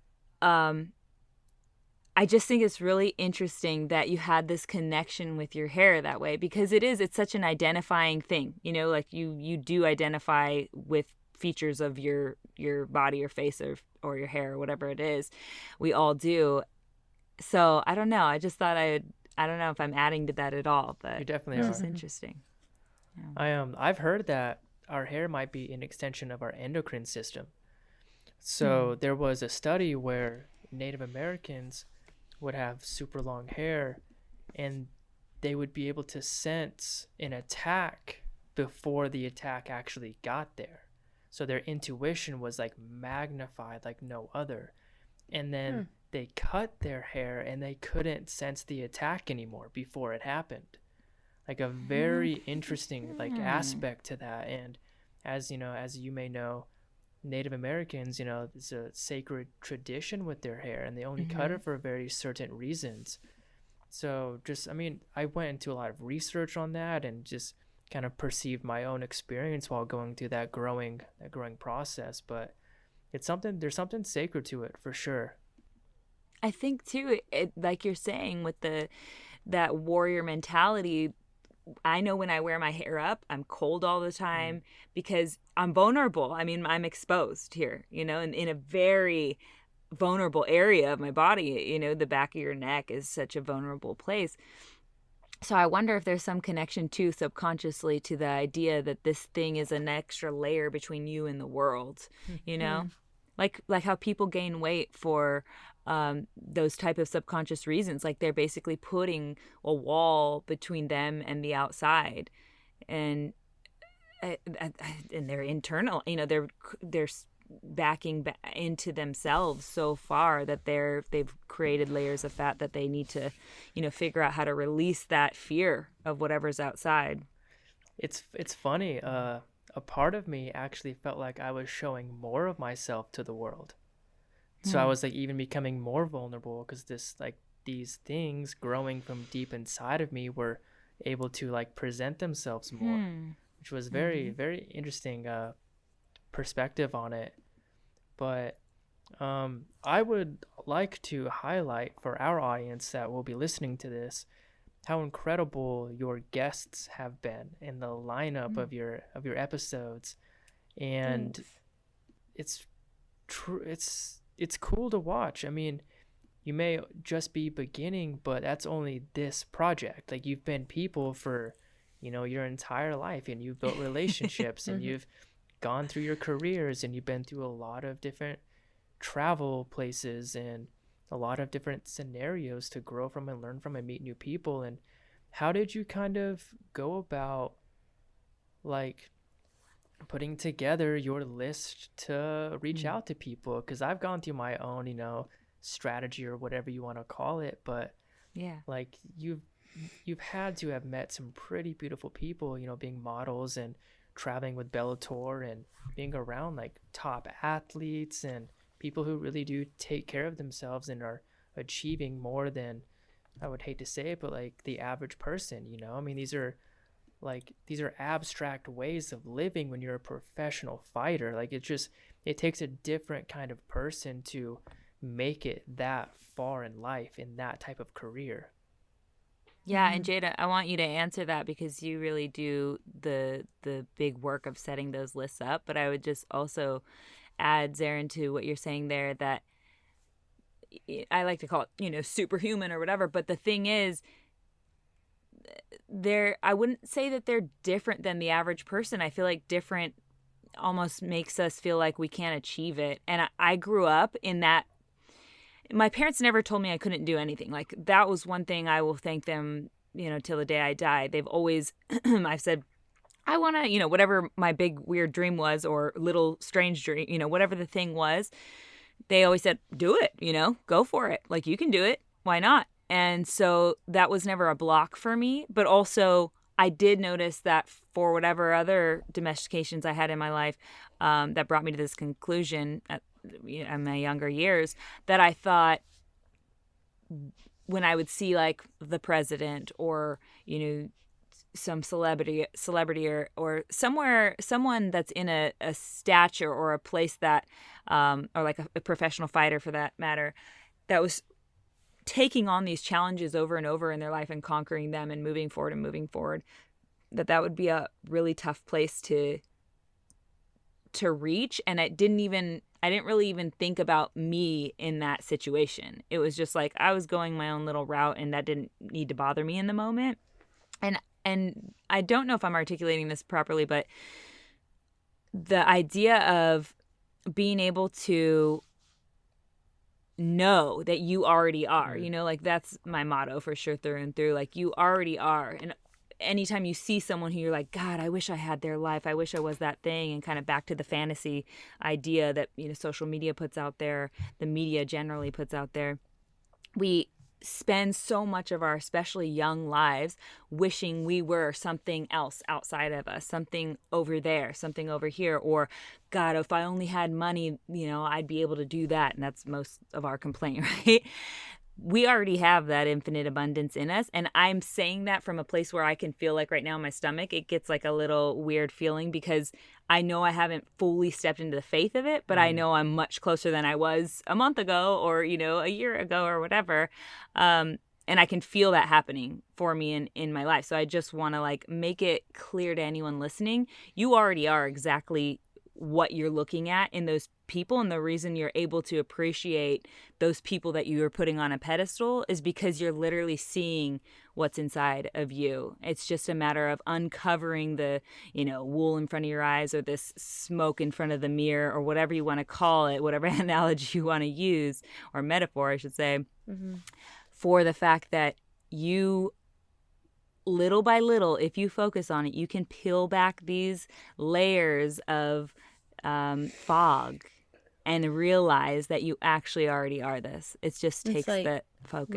I just think it's really interesting that you had this connection with your hair that way, because it's such an identifying thing, like you do identify with features of your body or face or your hair or whatever it is. We all do. So I don't know. I just thought I don't know if I'm adding to that at all, but you definitely are. It's interesting. Yeah. I've heard that our hair might be an extension of our endocrine system. So there was a study where Native Americans would have super long hair and they would be able to sense an attack before the attack actually got there. So their intuition was like magnified like no other. And then they cut their hair and they couldn't sense the attack anymore before it happened. Like a very interesting like aspect to that. And as you may know, Native Americans, you know, it's a sacred tradition with their hair, and they only cut it for very certain reasons. So just, I mean, I went into a lot of research on that and just kind of perceived my own experience while going through that growing process. But it's something, there's something sacred to it for sure. I think too, like you're saying, with that warrior mentality, I know when I wear my hair up, I'm cold all the time because I'm vulnerable. I mean, I'm exposed here, you know, in a very vulnerable area of my body. You know, the back of your neck is such a vulnerable place. So I wonder if there's some connection too, subconsciously, to the idea that this thing is an extra layer between you and the world, you know, like how people gain weight for those type of subconscious reasons. Like they're basically putting a wall between them and the outside, and they're internal, you know, they're backing into themselves so far that they've created layers of fat that they need to, you know, figure out how to release that fear of whatever's outside. It's funny. A part of me actually felt like I was showing more of myself to the world. So I was like even becoming more vulnerable because these things growing from deep inside of me were able to like present themselves more, which was very, very interesting perspective on it. But I would like to highlight for our audience that will be listening to this how incredible your guests have been in the lineup of your episodes, and it's cool to watch. I mean, you may just be beginning, but that's only this project. Like you've been people for, you know, your entire life, and you've built relationships and you've gone through your careers, and you've been through a lot of different travel places and a lot of different scenarios to grow from and learn from and meet new people. And how did you kind of go about like putting together your list to reach out to people? Because I've gone through my own, you know, strategy or whatever you want to call it, but yeah, like you've had to have met some pretty beautiful people, you know, being models and traveling with Bellator and being around like top athletes and people who really do take care of themselves and are achieving more than, I would hate to say it, but like the average person, you know. I mean, these are abstract ways of living when you're a professional fighter. Like it takes a different kind of person to make it that far in life in that type of career. Yeah, and Jada, I want you to answer that because you really do the big work of setting those lists up. But I would just also add, Zarin, to what you're saying there, that I like to call it, you know, superhuman or whatever. But the thing is, I wouldn't say that they're different than the average person. I feel like different almost makes us feel like we can't achieve it. And I grew up in that. My parents never told me I couldn't do anything. Like that was one thing I will thank them, you know, till the day I die. They've always, I've said, I want to, you know, whatever my big weird dream was or little strange dream, you know, whatever the thing was, they always said, do it, you know, go for it. Like you can do it. Why not? And so that was never a block for me. But also I did notice that for whatever other domestications I had in my life that brought me to this conclusion in my younger years, that I thought when I would see like the president or, you know, some celebrity or someone that's in a stature or a place that or like a professional fighter for that matter, that was taking on these challenges over and over in their life and conquering them and moving forward, that would be a really tough place to reach. And I didn't really even think about me in that situation. It was just like I was going my own little route, and that didn't need to bother me in the moment. And I don't know if I'm articulating this properly, but the idea of being able to know that you already are, you know, like that's my motto for sure through and through. Like you already are. And anytime you see someone who you're like, God, I wish I had their life, I wish I was that thing, and kind of back to the fantasy idea that, you know, social media puts out there, the media generally puts out there, we spend so much of our especially young lives wishing we were something else outside of us, something over there, something over here, or God, if I only had money, I'd be able to do that. And that's most of our complaint, right? We already have that infinite abundance in us. And I'm saying that from a place where I can feel like right now in my stomach, it gets like a little weird feeling because I know I haven't fully stepped into the faith of it, but I know I'm much closer than I was a month ago or, a year ago or whatever. And I can feel that happening for me in my life. So I just want to like make it clear to anyone listening, you already are exactly what you're looking at in those people. And the reason you're able to appreciate those people that you are putting on a pedestal is because you're literally seeing what's inside of you. It's just a matter of uncovering the, wool in front of your eyes or this smoke in front of the mirror or whatever you want to call it, whatever analogy you want to use or metaphor, I should say, for the fact that you, little by little, if you focus on it, you can peel back these layers of fog and realize that you actually already are this. It just takes like that focus.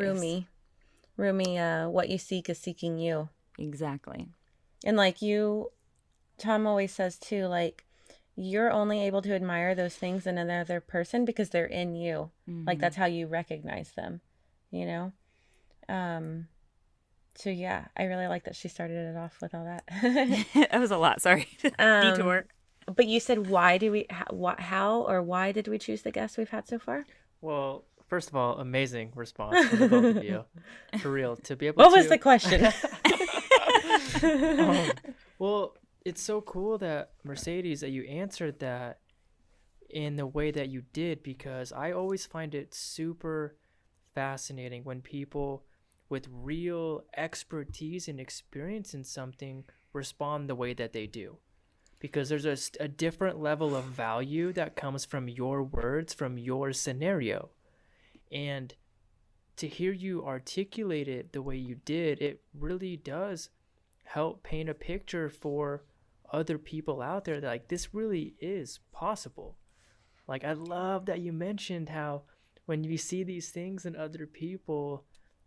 Rumi, what you seek is seeking you. Exactly. And like Tom always says too, like you're only able to admire those things in another person because they're in you. Like that's how you recognize them, So yeah, I really like that she started it off with all that. That was a lot. Sorry. Detour. But you said why did we choose the guests we've had so far? Well, first of all, amazing response from the both of you. For real, to be able What was the question? Well, it's so cool that Mercedes that you answered that in the way that you did, because I always find it super fascinating when people with real expertise and experience in something respond the way that they do, because there's a different level of value that comes from your words, from your scenario. And to hear you articulate it the way you did, it really does help paint a picture for other people out there that like this really is possible. Like I love that you mentioned how when you see these things in other people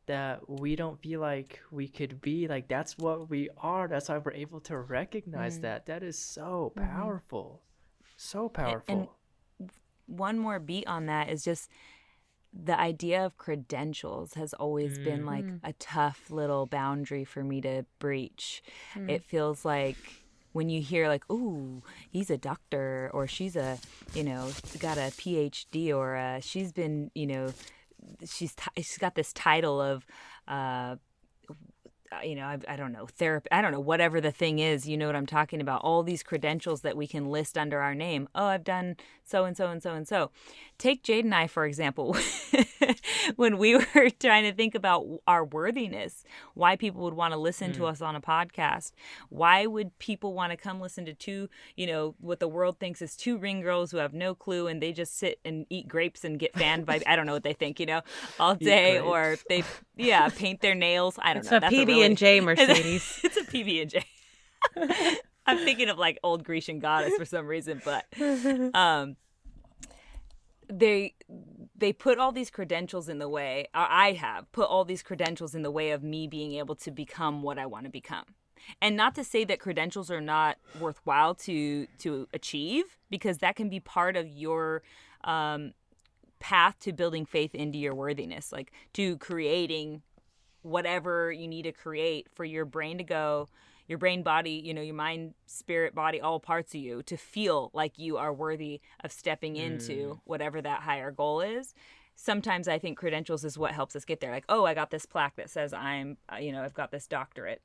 that we don't feel like we could be, like that's what we are. That's why we're able to recognize that. That is so powerful. So powerful. And one more beat on that is just the idea of credentials has always been like a tough little boundary for me to breach. It feels like when you hear like, ooh, he's a doctor, or she's a, got a PhD, or she's been, she's got this title of, I don't know, therapy, I don't know, whatever the thing is, you know what I'm talking about. All these credentials that we can list under our name. Oh, I've done so and so and so and so. Take Jade and I, for example. When we were trying to think about our worthiness, why people would want to listen to us on a podcast, why would people want to come listen to two, what the world thinks is two ring girls who have no clue and they just sit and eat grapes and get fanned by, I don't know what they think, all day, or they, paint their nails. I don't know. It's a PB&J, Mercedes. It's a PB&J. I'm thinking of like old Grecian goddess for some reason, but they put all these credentials in the way, or I have put all these credentials in the way of me being able to become what I want to become. And not to say that credentials are not worthwhile to achieve, because that can be part of your path to building faith into your worthiness, like to creating whatever you need to create for your brain to go, your brain, body, your mind, spirit, body, all parts of you to feel like you are worthy of stepping into whatever that higher goal is. Sometimes I think credentials is what helps us get there. Like, oh, I got this plaque that says I've got this doctorate.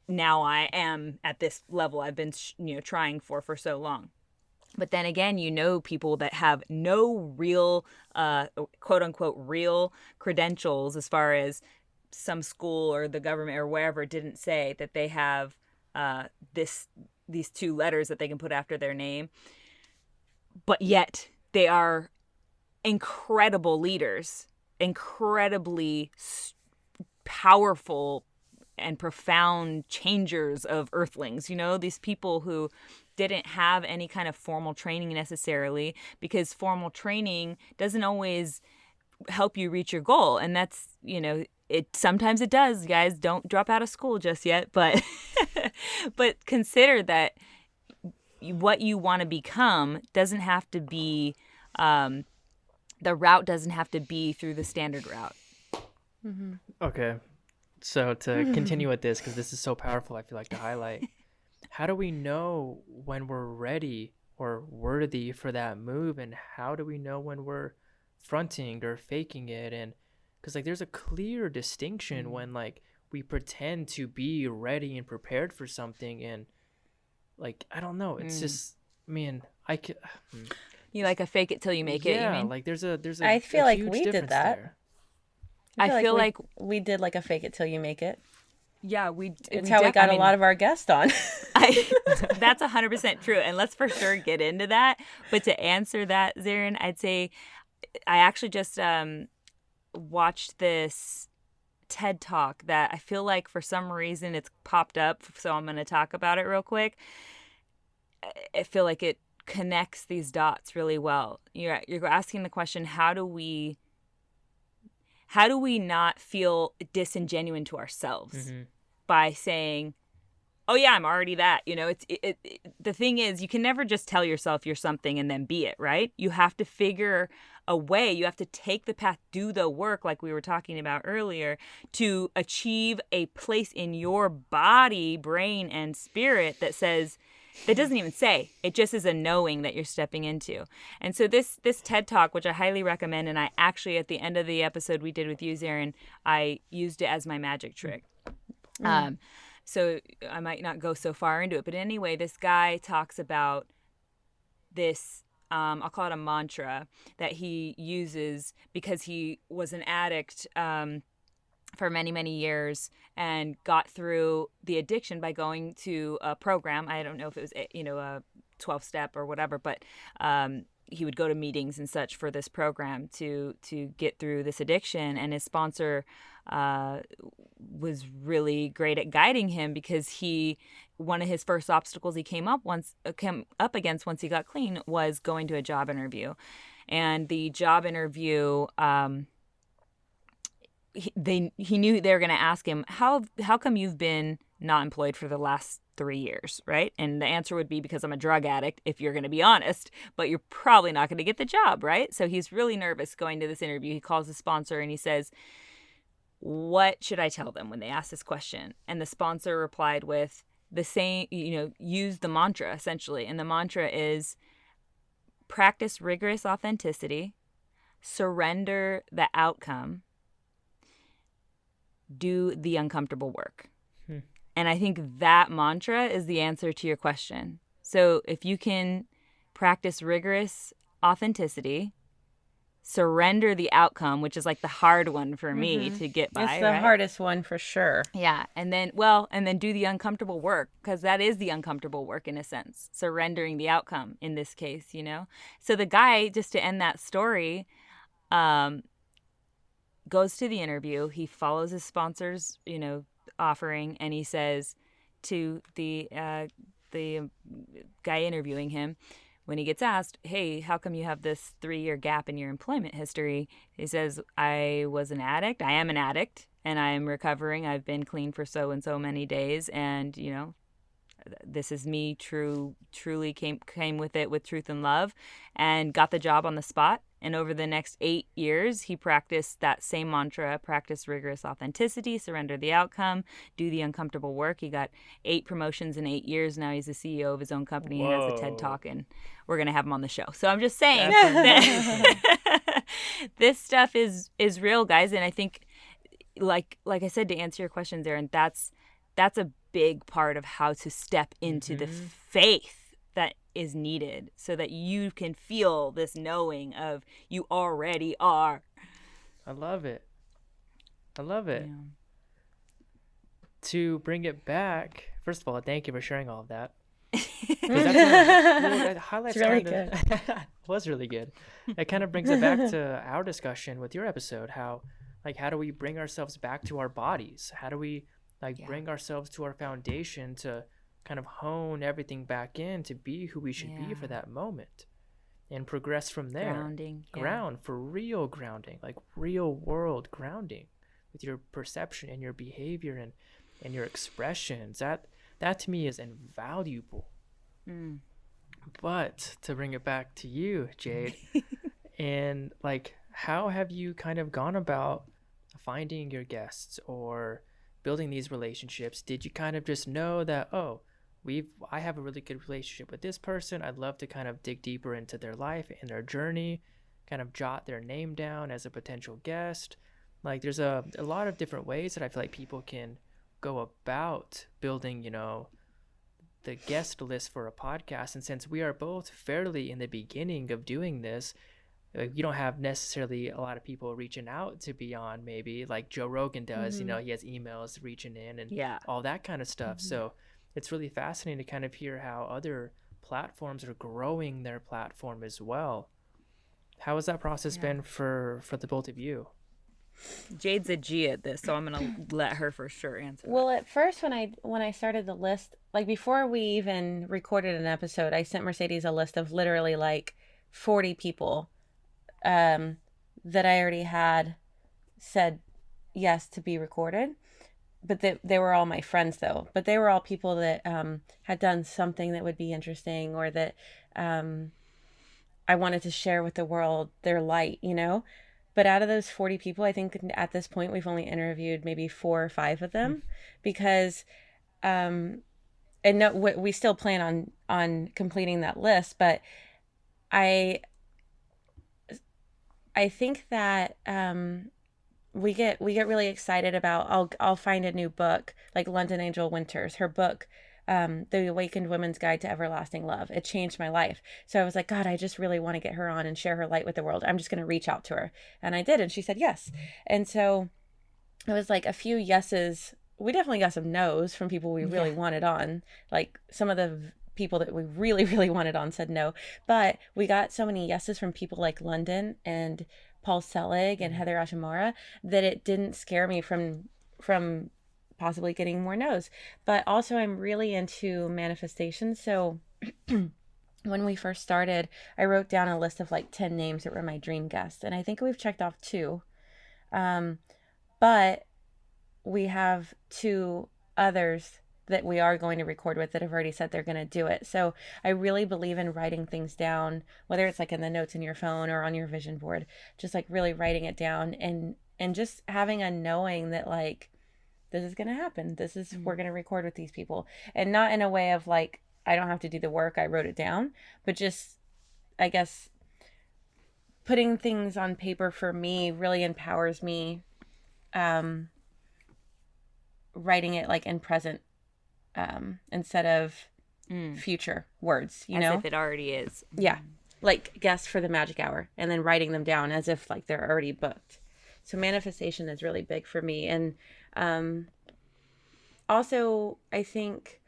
Now I am at this level I've been, trying for so long. But then again, people that have no real, quote unquote, real credentials, as far as some school or the government or wherever didn't say that they have these two letters that they can put after their name. But yet they are incredible leaders, incredibly powerful and profound changers of earthlings, these people who didn't have any kind of formal training necessarily, because formal training doesn't always help you reach your goal. And that's, sometimes it does, guys. Don't drop out of school just yet, but but consider that what you want to become doesn't have to be, the route doesn't have to be through the standard route. Mm-hmm. Okay. So to continue with this, because this is so powerful, I feel like to highlight, how do we know when we're ready or worthy for that move? And how do we know when we're fronting or faking it? And because like there's a clear distinction when like we pretend to be ready and prepared for something, and like I don't know, it's just, man, I could. You like a fake it till you make it. You mean? Like there's a I feel like huge we did difference that. there. I feel like we did like a fake it till you make it. Yeah, it's how we got a lot of our guests on. That's 100% true. And let's for sure get into that. But to answer that, Zarin, I'd say I actually just watched this TED Talk that I feel like for some reason it's popped up. So I'm going to talk about it real quick. I feel like it connects these dots really well. You're asking the question, how do we not feel disingenuous to ourselves by saying, oh yeah, I'm already that, the thing is, you can never just tell yourself you're something and then be it, right? You have to figure a way, you have to take the path, do the work like we were talking about earlier to achieve a place in your body, brain, and spirit that doesn't even say, it just is a knowing that you're stepping into. And so this TED Talk, which I highly recommend, and I actually, at the end of the episode we did with you, Zarin, I used it as my magic trick. So I might not go so far into it, but anyway, this guy talks about this, I'll call it a mantra that he uses because he was an addict, for many, many years and got through the addiction by going to a program. I don't know if it was, a 12-step or whatever, but he would go to meetings and such for this program to get through this addiction. And his sponsor was really great at guiding him because one of his first obstacles he came up against once he got clean was going to a job interview. And the job interview, he knew they were going to ask him, how come you've been not employed for the last 3 years, right? And the answer would be, because I'm a drug addict, if you're going to be honest, but you're probably not going to get the job, right? So he's really nervous going to this interview. He calls the sponsor and he says, what should I tell them when they ask this question? And the sponsor replied with the same, use the mantra essentially. And the mantra is practice rigorous authenticity, surrender the outcome, do the uncomfortable work. And I think that mantra is the answer to your question. So if you can practice rigorous authenticity, surrender the outcome, which is like the hard one for me to get by. It's the hardest one for sure. Yeah. And then do the uncomfortable work, because that is the uncomfortable work in a sense, surrendering the outcome in this case, So the guy, just to end that story, goes to the interview. He follows his sponsor's, offering, and he says to the guy interviewing him, when he gets asked, hey, how come you have this 3-year gap in your employment history? He says, I was an addict. I am an addict, and I'm recovering. I've been clean for so and so many days, and this is me. Truly came with it with truth and love, and got the job on the spot. And over the next 8 years, he practiced that same mantra, practice rigorous authenticity, surrender the outcome, do the uncomfortable work. He got 8 promotions in 8 years. Now he's the CEO of his own company. Whoa. He has a TED Talk, and we're going to have him on the show. So I'm just saying that this stuff is real, guys. And I think, like I said, to answer your questions, Aaron, that's a big part of how to step into the faith that is needed so that you can feel this knowing of you already are. I love it. Yeah. To bring it back, first of all, thank you for sharing all of that. That highlights it's really good. Was really good. It kind of brings it back to our discussion with your episode. How do we bring ourselves back to our bodies? How do we bring ourselves to our foundation to kind of hone everything back in to be who we should be for that moment? and progress from there. Grounding. Yeah. Ground for real grounding, like real world grounding with your perception and your behavior and your expressions. That to me is invaluable. But to bring it back to you, Jade, and like, how have you kind of gone about finding your guests or building these relationships? Did you kind of just know that, oh, I have a really good relationship with this person, I'd love to kind of dig deeper into their life and their journey, kind of jot their name down as a potential guest? Like, there's a lot of different ways that I feel like people can go about building, the guest list for a podcast. And since we are both fairly in the beginning of doing this, you don't have necessarily a lot of people reaching out to be on, maybe like Joe Rogan does. He has emails reaching in and all that kind of stuff. So it's really fascinating to kind of hear how other platforms are growing their platform as well. How has that process been for the both of you? Jade's a G at this, so I'm gonna let her for sure answer. Well, at first when I started the list, like before we even recorded an episode, I sent Mercedes a list of literally like 40 people that I already had said yes to be recorded. But they were all my friends though. But they were all people that had done something that would be interesting, or that I wanted to share with the world their light, But out of those 40 people, I think at this point we've only interviewed maybe 4 or 5 of them, because and no, we still plan on completing that list. But I think that we get really excited about, I'll find a new book like London Angel Winters, her book, The Awakened Woman's Guide to Everlasting Love. It changed my life. So I was like, God, I just really want to get her on and share her light with the world. I'm just going to reach out to her. And I did. And she said yes. And so it was like a few yeses. We definitely got some no's from people we really wanted on. Like some of the people that we really, really wanted on said no. But we got so many yeses from people like London and Paul Selig and Heather Ashimura that it didn't scare me from possibly getting more no's. But also I'm really into manifestation. So when we first started, I wrote down a list of like 10 names that were my dream guests. And I think we've checked off 2. But we have 2 others that we are going to record with that have already said they're going to do it. So I really believe in writing things down, whether it's like in the notes in your phone or on your vision board, just like really writing it down and just having a knowing that like, this is going to happen. This is, we're going to record with these people, and not in a way of like, I don't have to do the work. I wrote it down, but just, I guess, putting things on paper for me really empowers me. Writing it like in present, instead of future words, as if it already is. Yeah. Like guests for the Majic Hour, and then writing them down as if like they're already booked. So manifestation is really big for me. And also I think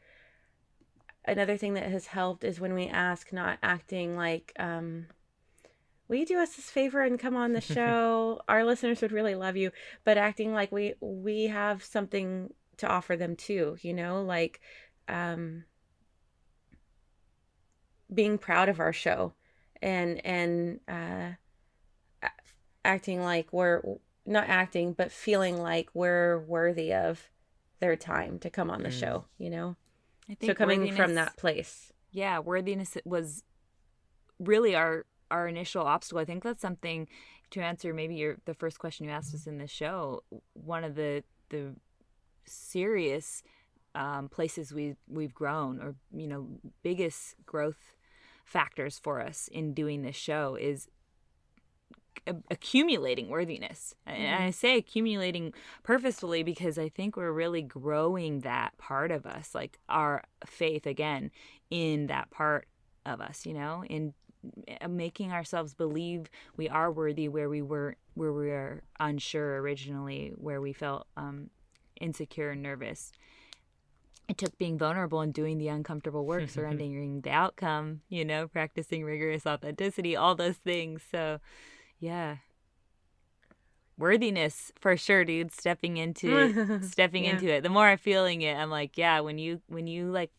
another thing that has helped is when we ask, not acting like, will you do us this favor and come on the show? Our listeners would really love you. But acting like we have something to offer them too, like being proud of our show and acting like we're not acting, but feeling like we're worthy of their time to come on the show, I think so coming from that place. Yeah, worthiness was really our initial obstacle. I think that's something, to answer maybe the first question you asked us in the show, one of the serious places we've grown, or biggest growth factors for us in doing this show is accumulating worthiness. And I say accumulating purposefully because I think we're really growing that part of us, like our faith again in that part of us, in making ourselves believe we are worthy where we were unsure originally, where we felt insecure and nervous. It took being vulnerable and doing the uncomfortable work, surrendering the outcome, practicing rigorous authenticity, all those things. So yeah, worthiness for sure, dude. Stepping into it. The more I'm feeling it, I'm like, yeah, when you like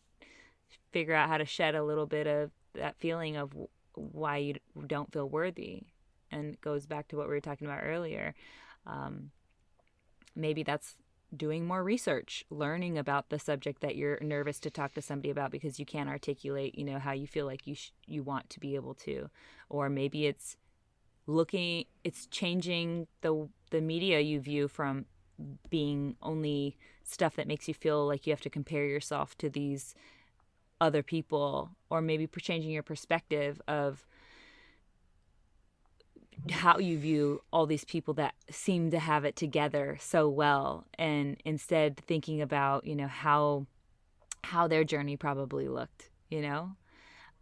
figure out how to shed a little bit of that feeling of why you don't feel worthy. And it goes back to what we were talking about earlier. Maybe that's doing more research, learning about the subject that you're nervous to talk to somebody about because you can't articulate, how you feel like you want to be able to. Or maybe it's changing the media you view from being only stuff that makes you feel like you have to compare yourself to these other people, or maybe changing your perspective of how you view all these people that seem to have it together so well, and instead thinking about how their journey probably looked,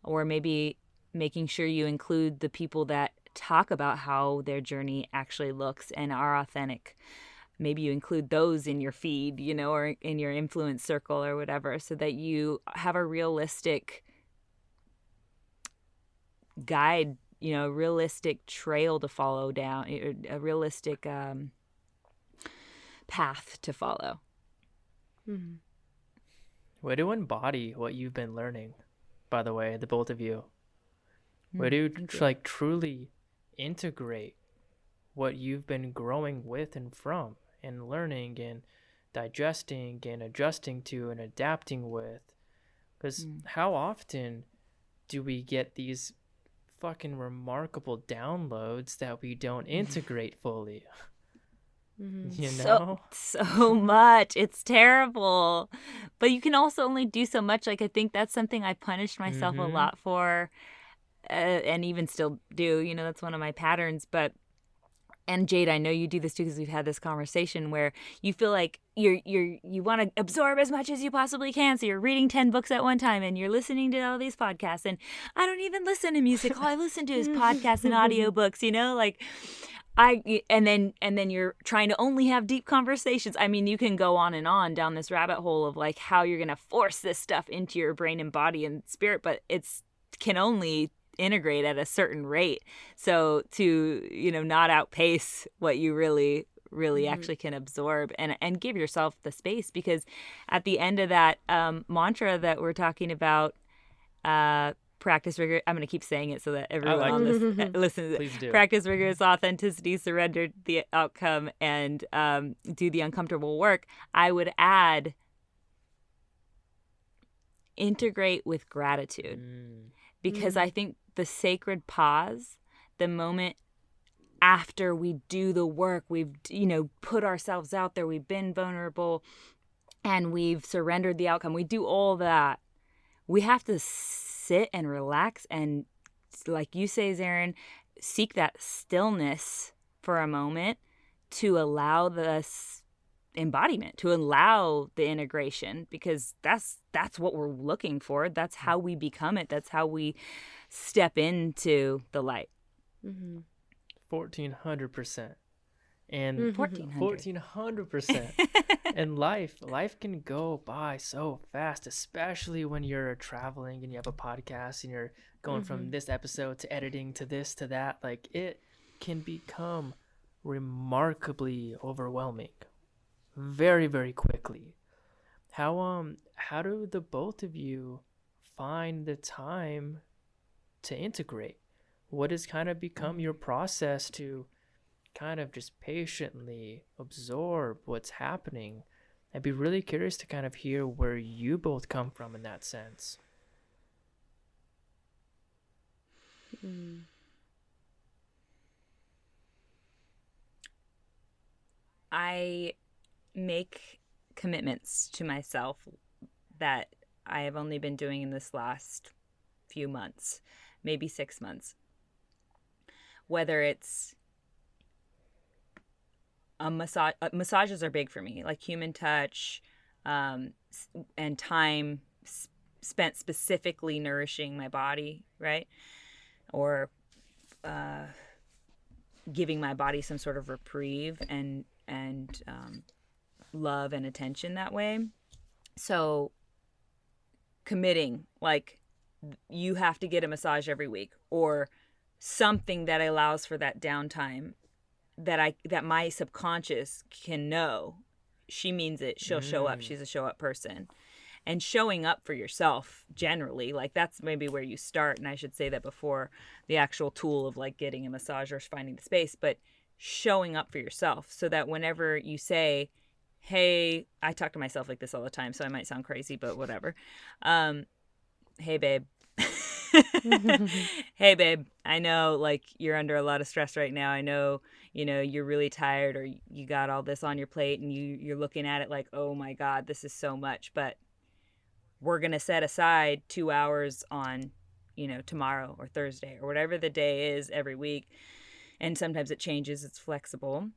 or maybe making sure you include the people that talk about how their journey actually looks and are authentic. Maybe you include those in your feed, or in your influence circle or whatever, so that you have a realistic guide, a realistic trail to follow down, a realistic path to follow. Mm-hmm. Way to embody what you've been learning, by the way, the both of you. Way to truly integrate what you've been growing with and from, and learning and digesting and adjusting to and adapting with. Because how often do we get these fucking remarkable downloads that we don't integrate fully? So much. It's terrible. But you can also only do so much. Like, I think that's something I punished myself a lot for, and even still do. That's one of my patterns. And Jade, I know you do this too, because we've had this conversation where you feel like you want to absorb as much as you possibly can. So you're reading 10 books at one time, and you're listening to all these podcasts. And I don't even listen to music. All I listen to is podcasts and audiobooks, and then you're trying to only have deep conversations. I mean, you can go on and on down this rabbit hole of like how you're going to force this stuff into your brain and body and spirit, but can only integrate at a certain rate, so to not outpace what you really actually can absorb, and give yourself the space, because at the end of that mantra that we're talking about, practice rigor, I'm going to keep saying it so that everyone on this listens. Please do. Practice rigorous authenticity, surrender the outcome, and do the uncomfortable work. I would add integrate with gratitude. Because I think the sacred pause, the moment after we do the work, we've, put ourselves out there, we've been vulnerable, and we've surrendered the outcome, we do all that, we have to sit and relax and, like you say, Zarin, seek that stillness for a moment to allow this embodiment, to allow the integration, because that's what we're looking for. That's how we become it. That's how we step into the light. 1400%. And 1400%. And life can go by so fast, especially when you're traveling and you have a podcast and you're going from this episode to editing to this to that. Like, it can become remarkably overwhelming very, very quickly. How do the both of you find the time to integrate? What has kind of become your process to kind of just patiently absorb what's happening? I'd be really curious to kind of hear where you both come from in that sense. I make commitments to myself that I have only been doing in this last few months, maybe 6 months. Whether it's a massage, massages are big for me, like human touch, and time spent specifically nourishing my body, right? Or giving my body some sort of reprieve and love and attention that way. So committing, like, you have to get a massage every week, or something that allows for that downtime, that my subconscious can know she means it, she'll show up, she's a show up person. and showing up for yourself generally. Like that's maybe where you start. And I should say that before the actual tool of like getting a massage or finding the space, but showing up for yourself so that whenever you say, hey, I talk to myself like this all the time, so I might sound crazy, but whatever. Hey, babe. Hey, babe, I know like you're under a lot of stress right now. I know, you're really tired or you got all this on your plate and you're looking at it like, oh my God, this is so much. But we're going to set aside 2 hours on, tomorrow or Thursday or whatever the day is every week. And sometimes it changes. It's flexible.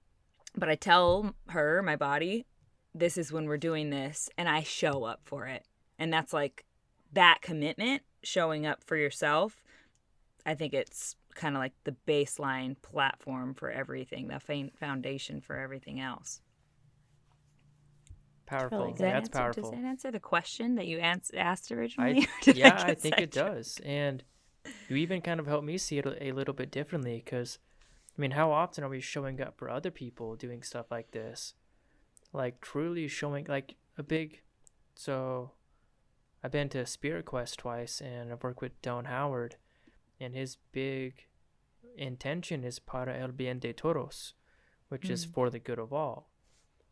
But I tell her, my body, this is when we're doing this, and I show up for it. And that's like that commitment, showing up for yourself. I think it's kind of like the baseline platform for everything, the foundation for everything else. Powerful. Really That's powerful. Does that answer the question that you asked originally? I think it does. And you even kind of helped me see it a little bit differently because, I mean, how often are we showing up for other people doing stuff like this? Like truly showing like a big, so I've been to Spirit Quest twice and I've worked with Don Howard, and his big intention is para el bien de todos, which is for the good of all.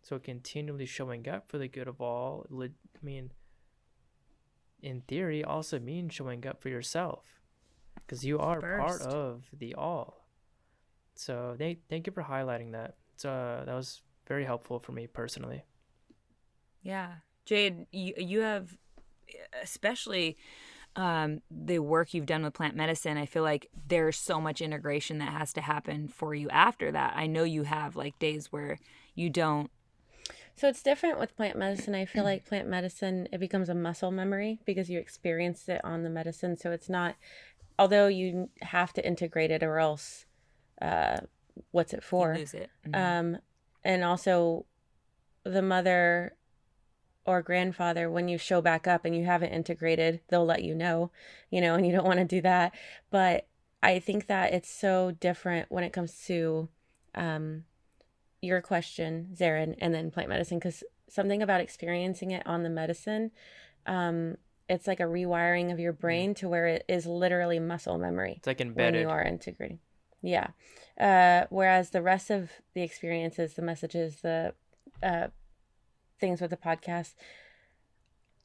So continually showing up for the good of all, I mean, in theory, also means showing up for yourself because you are part of the all. So thank you for highlighting that. So that was very helpful for me personally. Yeah. Jade, you have, especially the work you've done with plant medicine, I feel like there's so much integration that has to happen for you after that. I know you have like days where you don't. So it's different with plant medicine. I feel like plant medicine, it becomes a muscle memory because you experienced it on the medicine. So it's not, although you have to integrate it or else what's it for? You lose it. Mm-hmm. And also the mother or grandfather, when you show back up and you haven't integrated, they'll let you know, and you don't want to do that. But I think that it's so different when it comes to your question, Zarin, and then plant medicine, because something about experiencing it on the medicine, it's like a rewiring of your brain to where it is literally muscle memory. It's like embedded. When you are integrating. Yeah. Whereas the rest of the experiences, the messages, the things with the podcast,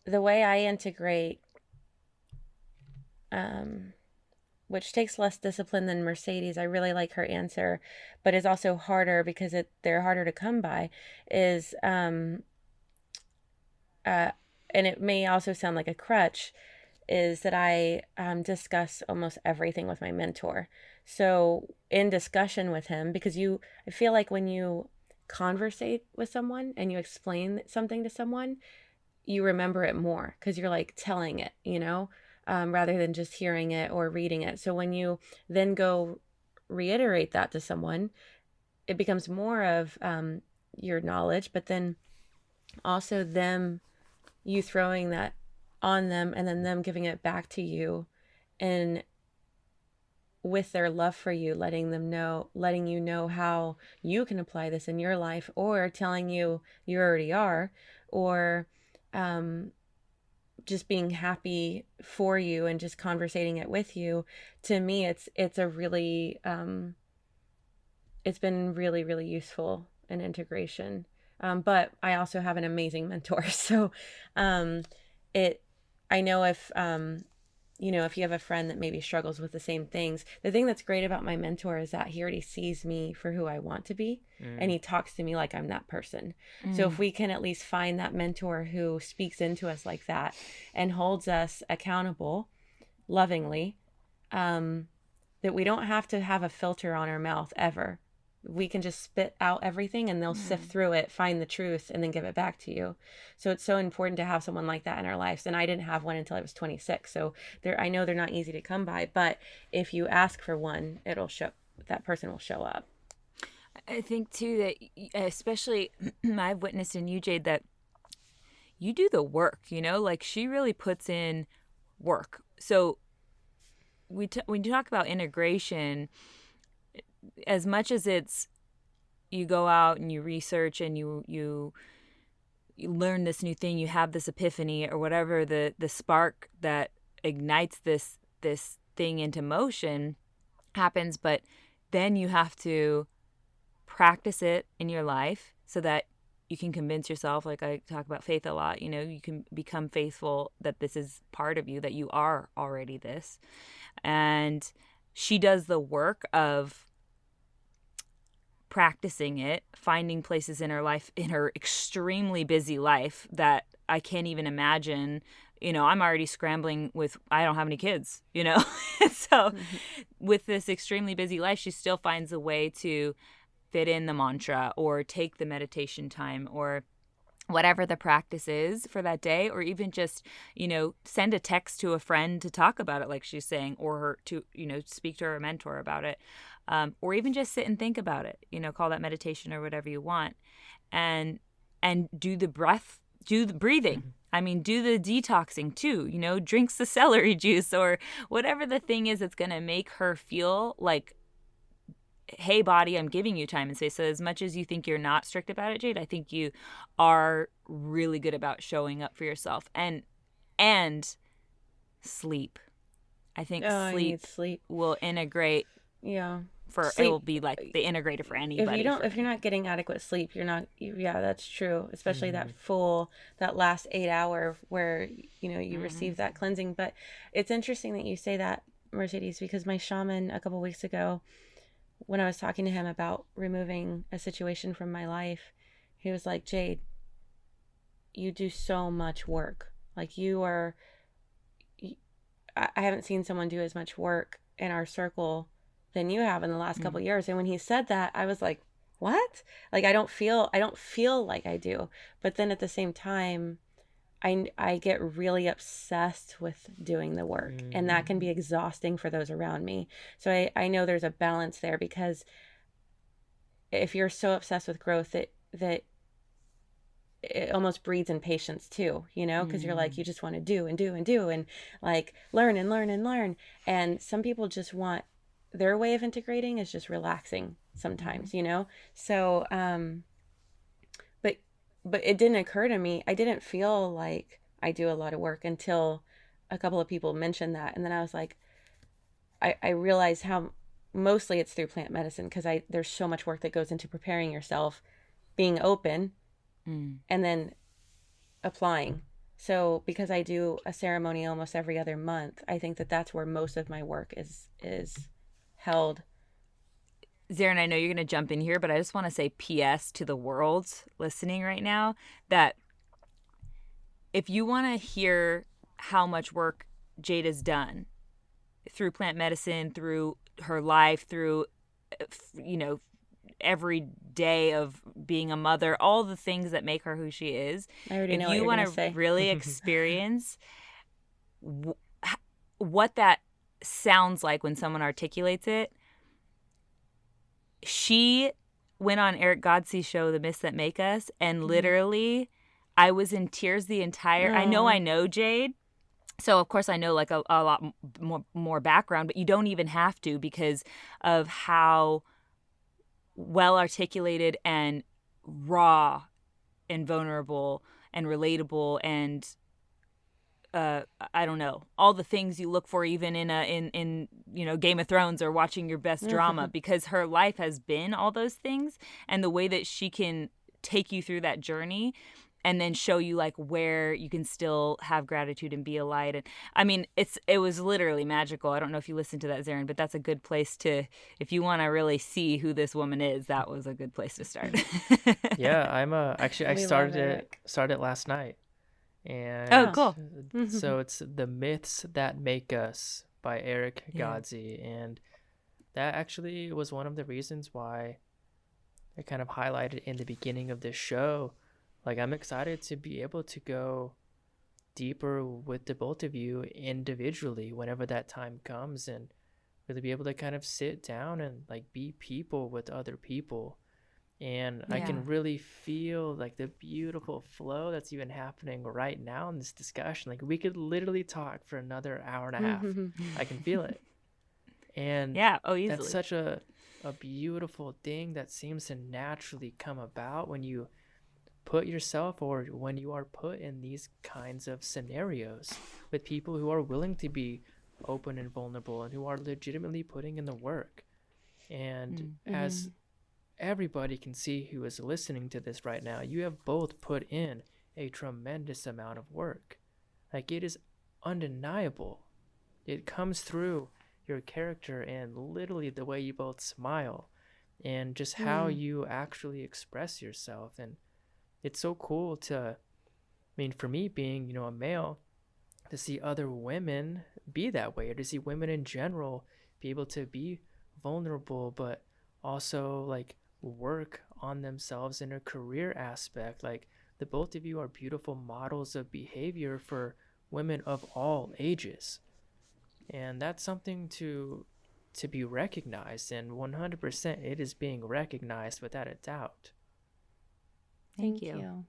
the way I integrate, which takes less discipline than Mercedes, I really like her answer, but is also harder because they're harder to come by, is, and it may also sound like a crutch, is that I discuss almost everything with my mentor. So in discussion with him, because I feel like when you conversate with someone and you explain something to someone, you remember it more because you're like telling it, rather than just hearing it or reading it. So when you then go reiterate that to someone, it becomes more of your knowledge, but then also you throwing that on them and then them giving it back to you, and with their love for you, letting you know how you can apply this in your life, or telling you already are, or just being happy for you and just conversating it with you. To me, it's a really, it's been really, really useful in integration. But I also have an amazing mentor. So, I know if you have a friend that maybe struggles with the same things, the thing that's great about my mentor is that he already sees me for who I want to be, and he talks to me like I'm that person. So if we can at least find that mentor who speaks into us like that and holds us accountable lovingly, that we don't have to have a filter on our mouth ever. We can just spit out everything and they'll sift through it, find the truth, and then give it back to you. So it's so important to have someone like that in our lives. And I didn't have one until I was 26. So I know they're not easy to come by, but if you ask for one, that person will show up. I think too that especially I've witnessed in you, Jade, that you do the work, like she really puts in work. So when you talk about integration, as much as it's you go out and you research and you you learn this new thing, you have this epiphany or whatever, the spark that ignites this thing into motion happens, but then you have to practice it in your life so that you can convince yourself, like I talk about faith a lot, you can become faithful that this is part of you, that you are already this. And she does the work of practicing it, finding places in her life, in her extremely busy life that I can't even imagine. I'm already scrambling with, I don't have any kids, So with this extremely busy life, she still finds a way to fit in the mantra or take the meditation time or whatever the practice is for that day, or even just, send a text to a friend to talk about it, like she's saying, or to, speak to her mentor about it, or even just sit and think about it, call that meditation or whatever you want, and do the breathing. I mean, do the detoxing too, drinks the celery juice or whatever the thing is that's going to make her feel like, hey, body, I'm giving you time and space. So as much as you think you're not strict about it, Jade, I think you are really good about showing up for yourself and sleep. I think sleep will integrate. Yeah. It will be like the integrator for anybody. If you're not getting adequate sleep, yeah, that's true. Especially that last 8 hour where, you receive that cleansing. But it's interesting that you say that, Mercedes, because my shaman a couple weeks ago, when I was talking to him about removing a situation from my life, he was like, Jade, you do so much work. Like I haven't seen someone do as much work in our circle than you have in the last couple of years. And when he said that, I was like, what? Like, I don't feel like I do. But then at the same time, I get really obsessed with doing the work, and that can be exhausting for those around me. So I know there's a balance there, because if you're so obsessed with growth that it almost breeds impatience too, because you're like, you just want to do and do and do and like learn and learn and learn. And some people just want their way of integrating is just relaxing sometimes, So, but it didn't occur to me. I didn't feel like I do a lot of work until a couple of people mentioned that. And then I was like, I realized how mostly it's through plant medicine, because there's so much work that goes into preparing yourself, being open, and then applying. So because I do a ceremony almost every other month, I think that that's where most of my work is held. Zarin, I know you're going to jump in here, but I just want to say PS to the world listening right now, that if you want to hear how much work Jade has done through plant medicine, through her life, through, every day of being a mother, all the things that make her who she is, I already know if you want to really experience what that sounds like when someone articulates it, she went on Eric Godsey's show, The Myths That Make Us, and literally I was in tears the entire... I know Jade, so of course I know like a lot more background, but you don't even have to, because of how well articulated and raw and vulnerable and relatable and I don't know, all the things you look for even in Game of Thrones or watching your best drama, because her life has been all those things, and the way that she can take you through that journey and then show you like where you can still have gratitude and be a light. And I mean, it was literally magical. I don't know if you listened to that, Zarin, but that's a good place to, if you want to really see who this woman is, that was a good place to start. Yeah, I started last night. And oh, cool. So it's The Myths That Make Us by Eric Godsey. And that actually was one of the reasons why I kind of highlighted in the beginning of this show. Like, I'm excited to be able to go deeper with the both of you individually whenever that time comes, and really be able to kind of sit down and like be people with other people. And I can really feel like the beautiful flow that's even happening right now in this discussion. Like, we could literally talk for another hour and a half. I can feel it. And easily. That's such a beautiful thing that seems to naturally come about when you put yourself, or when you are put in these kinds of scenarios with people who are willing to be open and vulnerable and who are legitimately putting in the work. And as everybody can see who is listening to this right now, you have both put in a tremendous amount of work. Like, it is undeniable. It comes through your character and literally the way you both smile and just how you actually express yourself. And it's so cool to, I mean, for me being, you know, a male, to see other women be that way, or to see women in general be able to be vulnerable, but also like work on themselves in a career aspect. Like, the both of you are beautiful models of behavior for women of all ages. And that's something to be recognized, and 100% it is being recognized without a doubt. Thank you.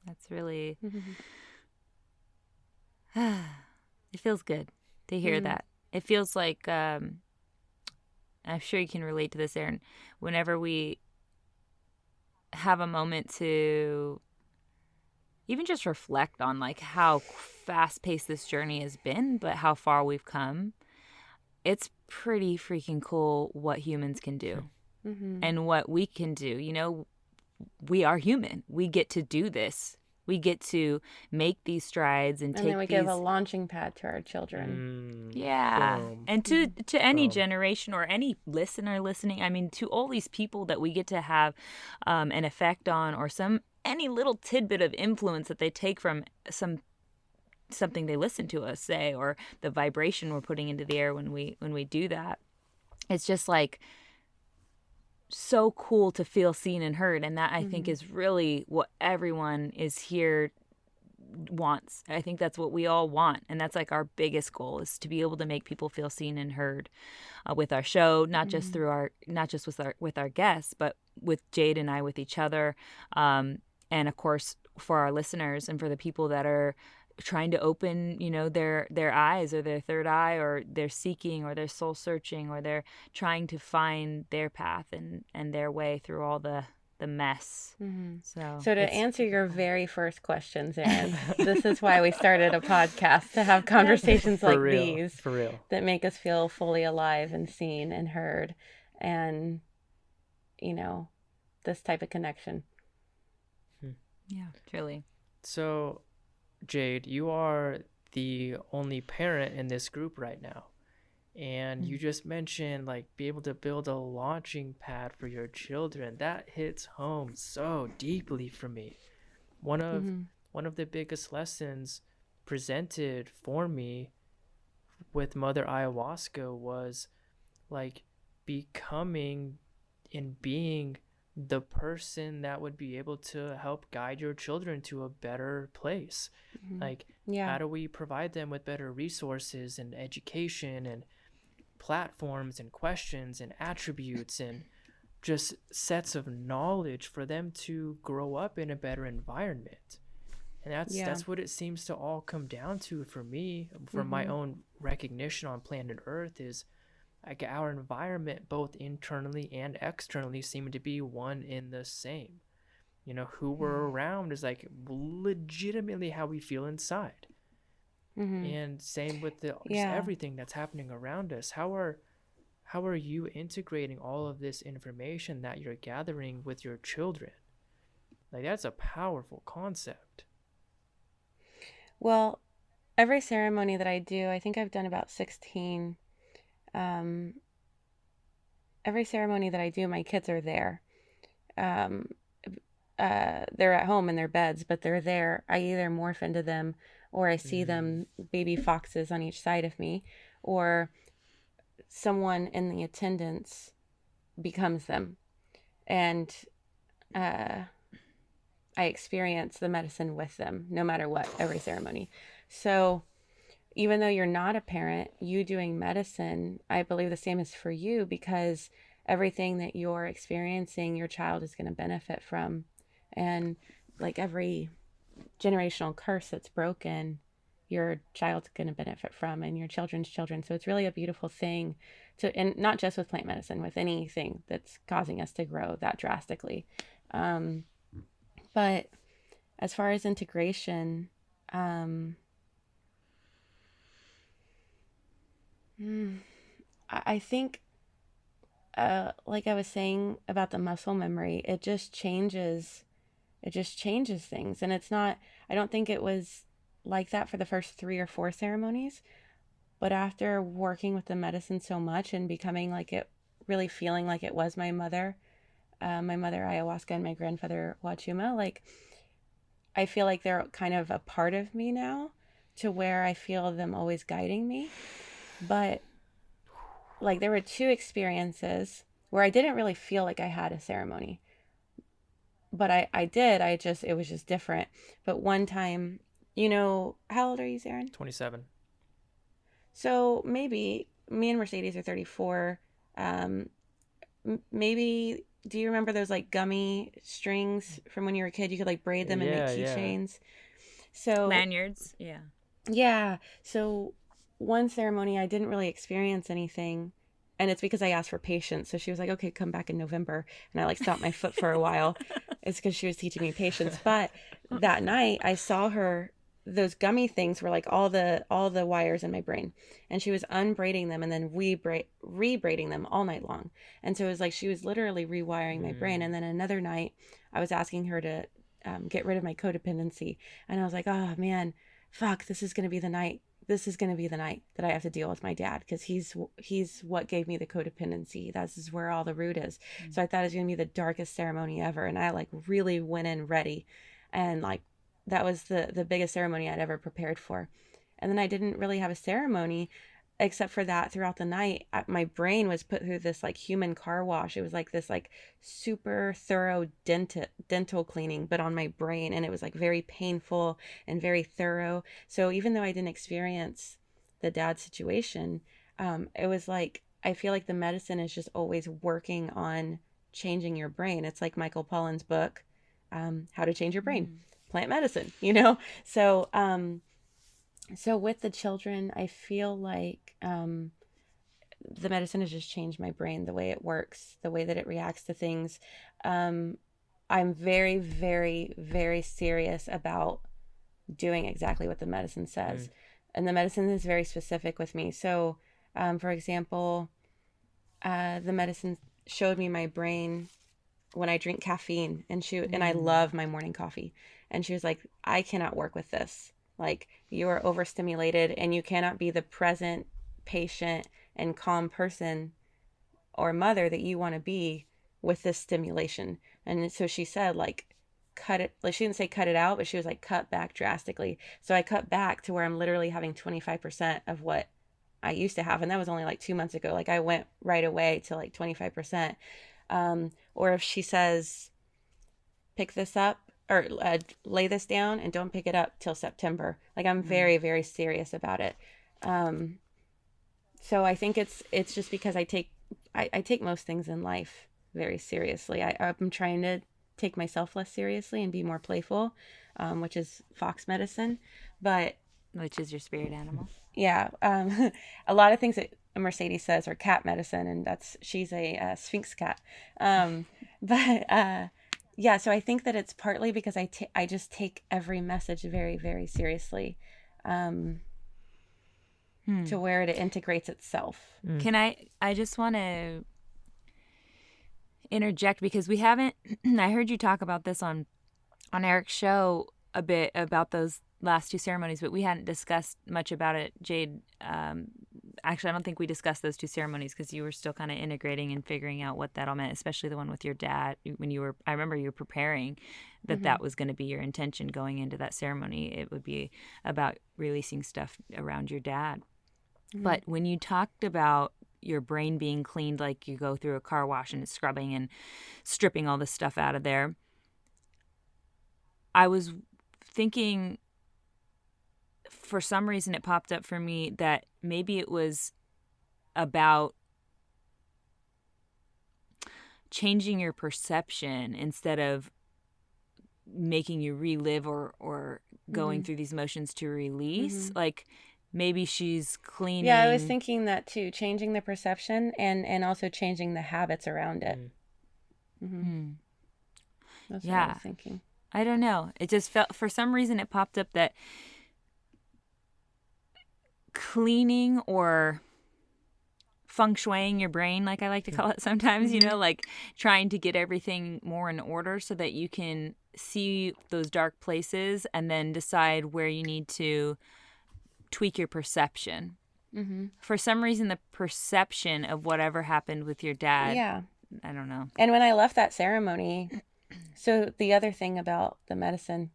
That's really it feels good to hear that. It feels like I'm sure you can relate to this, Aaron, whenever we have a moment to even just reflect on like how fast-paced this journey has been, but how far we've come. It's pretty freaking cool what humans can do and what we can do. You know, we are human. We get to do this. We get to make these strides and then we give a launching pad to our children. Yeah. Boom. And to any generation or any listener listening, I mean, to all these people that we get to have an effect on, or any little tidbit of influence that they take from something they listen to us say, or the vibration we're putting into the air when we do that. It's just like so cool to feel seen and heard, and that I think is really what everyone is here wants. I think that's what we all want, and that's like our biggest goal, is to be able to make people feel seen and heard with our show, not just with our guests, but with Jade and I, with each other, and of course for our listeners and for the people that are trying to open, you know, their eyes, or their third eye, or they're seeking, or they're soul searching, or they're trying to find their path and their way through all the mess. So to answer your very first questions, Aaron, this is why we started a podcast, to have conversations like these For real. that make us feel fully alive and seen and heard, and, you know, this type of connection. Yeah, truly. So, Jade, you are the only parent in this group right now. And you just mentioned, like, be able to build a launching pad for your children. That hits home so deeply for me. One of the biggest lessons presented for me with Mother Ayahuasca was, like, becoming and being the person that would be able to help guide your children to a better place. Like, how do we provide them with better resources and education and platforms and questions and attributes and just sets of knowledge for them to grow up in a better environment? And that's what it seems to all come down to for me, from my own recognition on planet Earth, is like our environment, both internally and externally, seem to be one in the same. You know, who we're around is like legitimately how we feel inside. And same with just everything that's happening around us. How are you integrating all of this information that you're gathering with your children? Like, that's a powerful concept. Well, every ceremony that I do, I think I've done about 16. Every ceremony that I do, my kids are there. They're at home in their beds, but they're there. I either morph into them, or I see them, baby foxes on each side of me, or someone in the attendance becomes them. And I experience the medicine with them, no matter what, every ceremony. So even though you're not a parent, you doing medicine, I believe the same is for you, because everything that you're experiencing, your child is going to benefit from. And like every generational curse that's broken, your child's going to benefit from, and your children's children. So it's really a beautiful thing to, and not just with plant medicine, with anything that's causing us to grow that drastically. But as far as integration, I think, like I was saying about the muscle memory, it just changes things. And it's not, I don't think it was like that for the first 3 or 4 ceremonies. But after working with the medicine so much and becoming like it, really feeling like it was my mother ayahuasca and my grandfather Wachuma, like I feel like they're kind of a part of me now, to where I feel them always guiding me. But like there were 2 experiences where I didn't really feel like I had a ceremony. But I did. It was just different. But one time, how old are you, Zarin? 27. So maybe me and Mercedes are 34. Maybe, do you remember those like gummy strings from when you were a kid? You could like braid them and make keychains. So lanyards. Yeah. Yeah. So one ceremony, I didn't really experience anything. And it's because I asked for patience. So she was like, okay, come back in November. And I like stopped my foot for a while. It's because she was teaching me patience. But that night I saw her, those gummy things were like all the wires in my brain. And she was unbraiding them and then re-braiding them all night long. And so it was like she was literally rewiring my brain. And then another night I was asking her to get rid of my codependency. And I was like, oh man, fuck, this is going to be the night that I have to deal with my dad, because he's what gave me the codependency. This is where all the root is. So I thought it was going to be the darkest ceremony ever. And I like really went in ready, and like that was the biggest ceremony I'd ever prepared for. And then I didn't really have a ceremony except for that throughout the night. My brain was put through this like human car wash. It was like this like super thorough dental cleaning, but on my brain. And it was like very painful and very thorough. So even though I didn't experience the dad situation, it was like, I feel like the medicine is just always working on changing your brain. It's like Michael Pollan's book, How to Change Your Brain, plant medicine, So with the children, I feel like the medicine has just changed my brain, the way it works, the way that it reacts to things. I'm very, very, very serious about doing exactly what the medicine says. And the medicine is very specific with me. So, for example, the medicine showed me my brain when I drink caffeine, and I love my morning coffee. And she was like, I cannot work with this. Like, you are overstimulated and you cannot be the present, patient, and calm person or mother that you want to be with this stimulation. And so she said, like, cut it. Like, she didn't say cut it out, but she was like, cut back drastically. So I cut back to where I'm literally having 25% of what I used to have. And that was only like 2 months ago. Like, I went right away to like 25%. Or if she says, pick this up, or lay this down and don't pick it up till September. Like, I'm very, very serious about it. So I think it's just because I take most things in life very seriously. I'm trying to take myself less seriously and be more playful, which is fox medicine, which is your spirit animal. Yeah. A lot of things that Mercedes says are cat medicine, and she's a Sphinx cat. Yeah, so I think that it's partly because I just take every message very, very seriously, to where it integrates itself. Can I just want to interject, because we haven't, I heard you talk about this on Eric's show a bit about those last 2 ceremonies, but we hadn't discussed much about it, Jade. Actually, I don't think we discussed those 2 ceremonies because you were still kind of integrating and figuring out what that all meant, especially the one with your dad. I remember you were preparing that was going to be your intention going into that ceremony. It would be about releasing stuff around your dad. But when you talked about your brain being cleaned, like you go through a car wash and it's scrubbing and stripping all this stuff out of there, I was thinking, for some reason it popped up for me that maybe it was about changing your perception instead of making you relive or going through these motions to release. Like, maybe she's cleaning. Yeah, I was thinking that too, changing the perception and also changing the habits around it. That's what I was thinking. I don't know. It just felt, for some reason it popped up that cleaning or feng shuiing your brain, like I like to call it sometimes, you know, like trying to get everything more in order so that you can see those dark places and then decide where you need to tweak your perception. For some reason, the perception of whatever happened with your dad, Yeah. I don't know. And when I left that ceremony, so the other thing about the medicine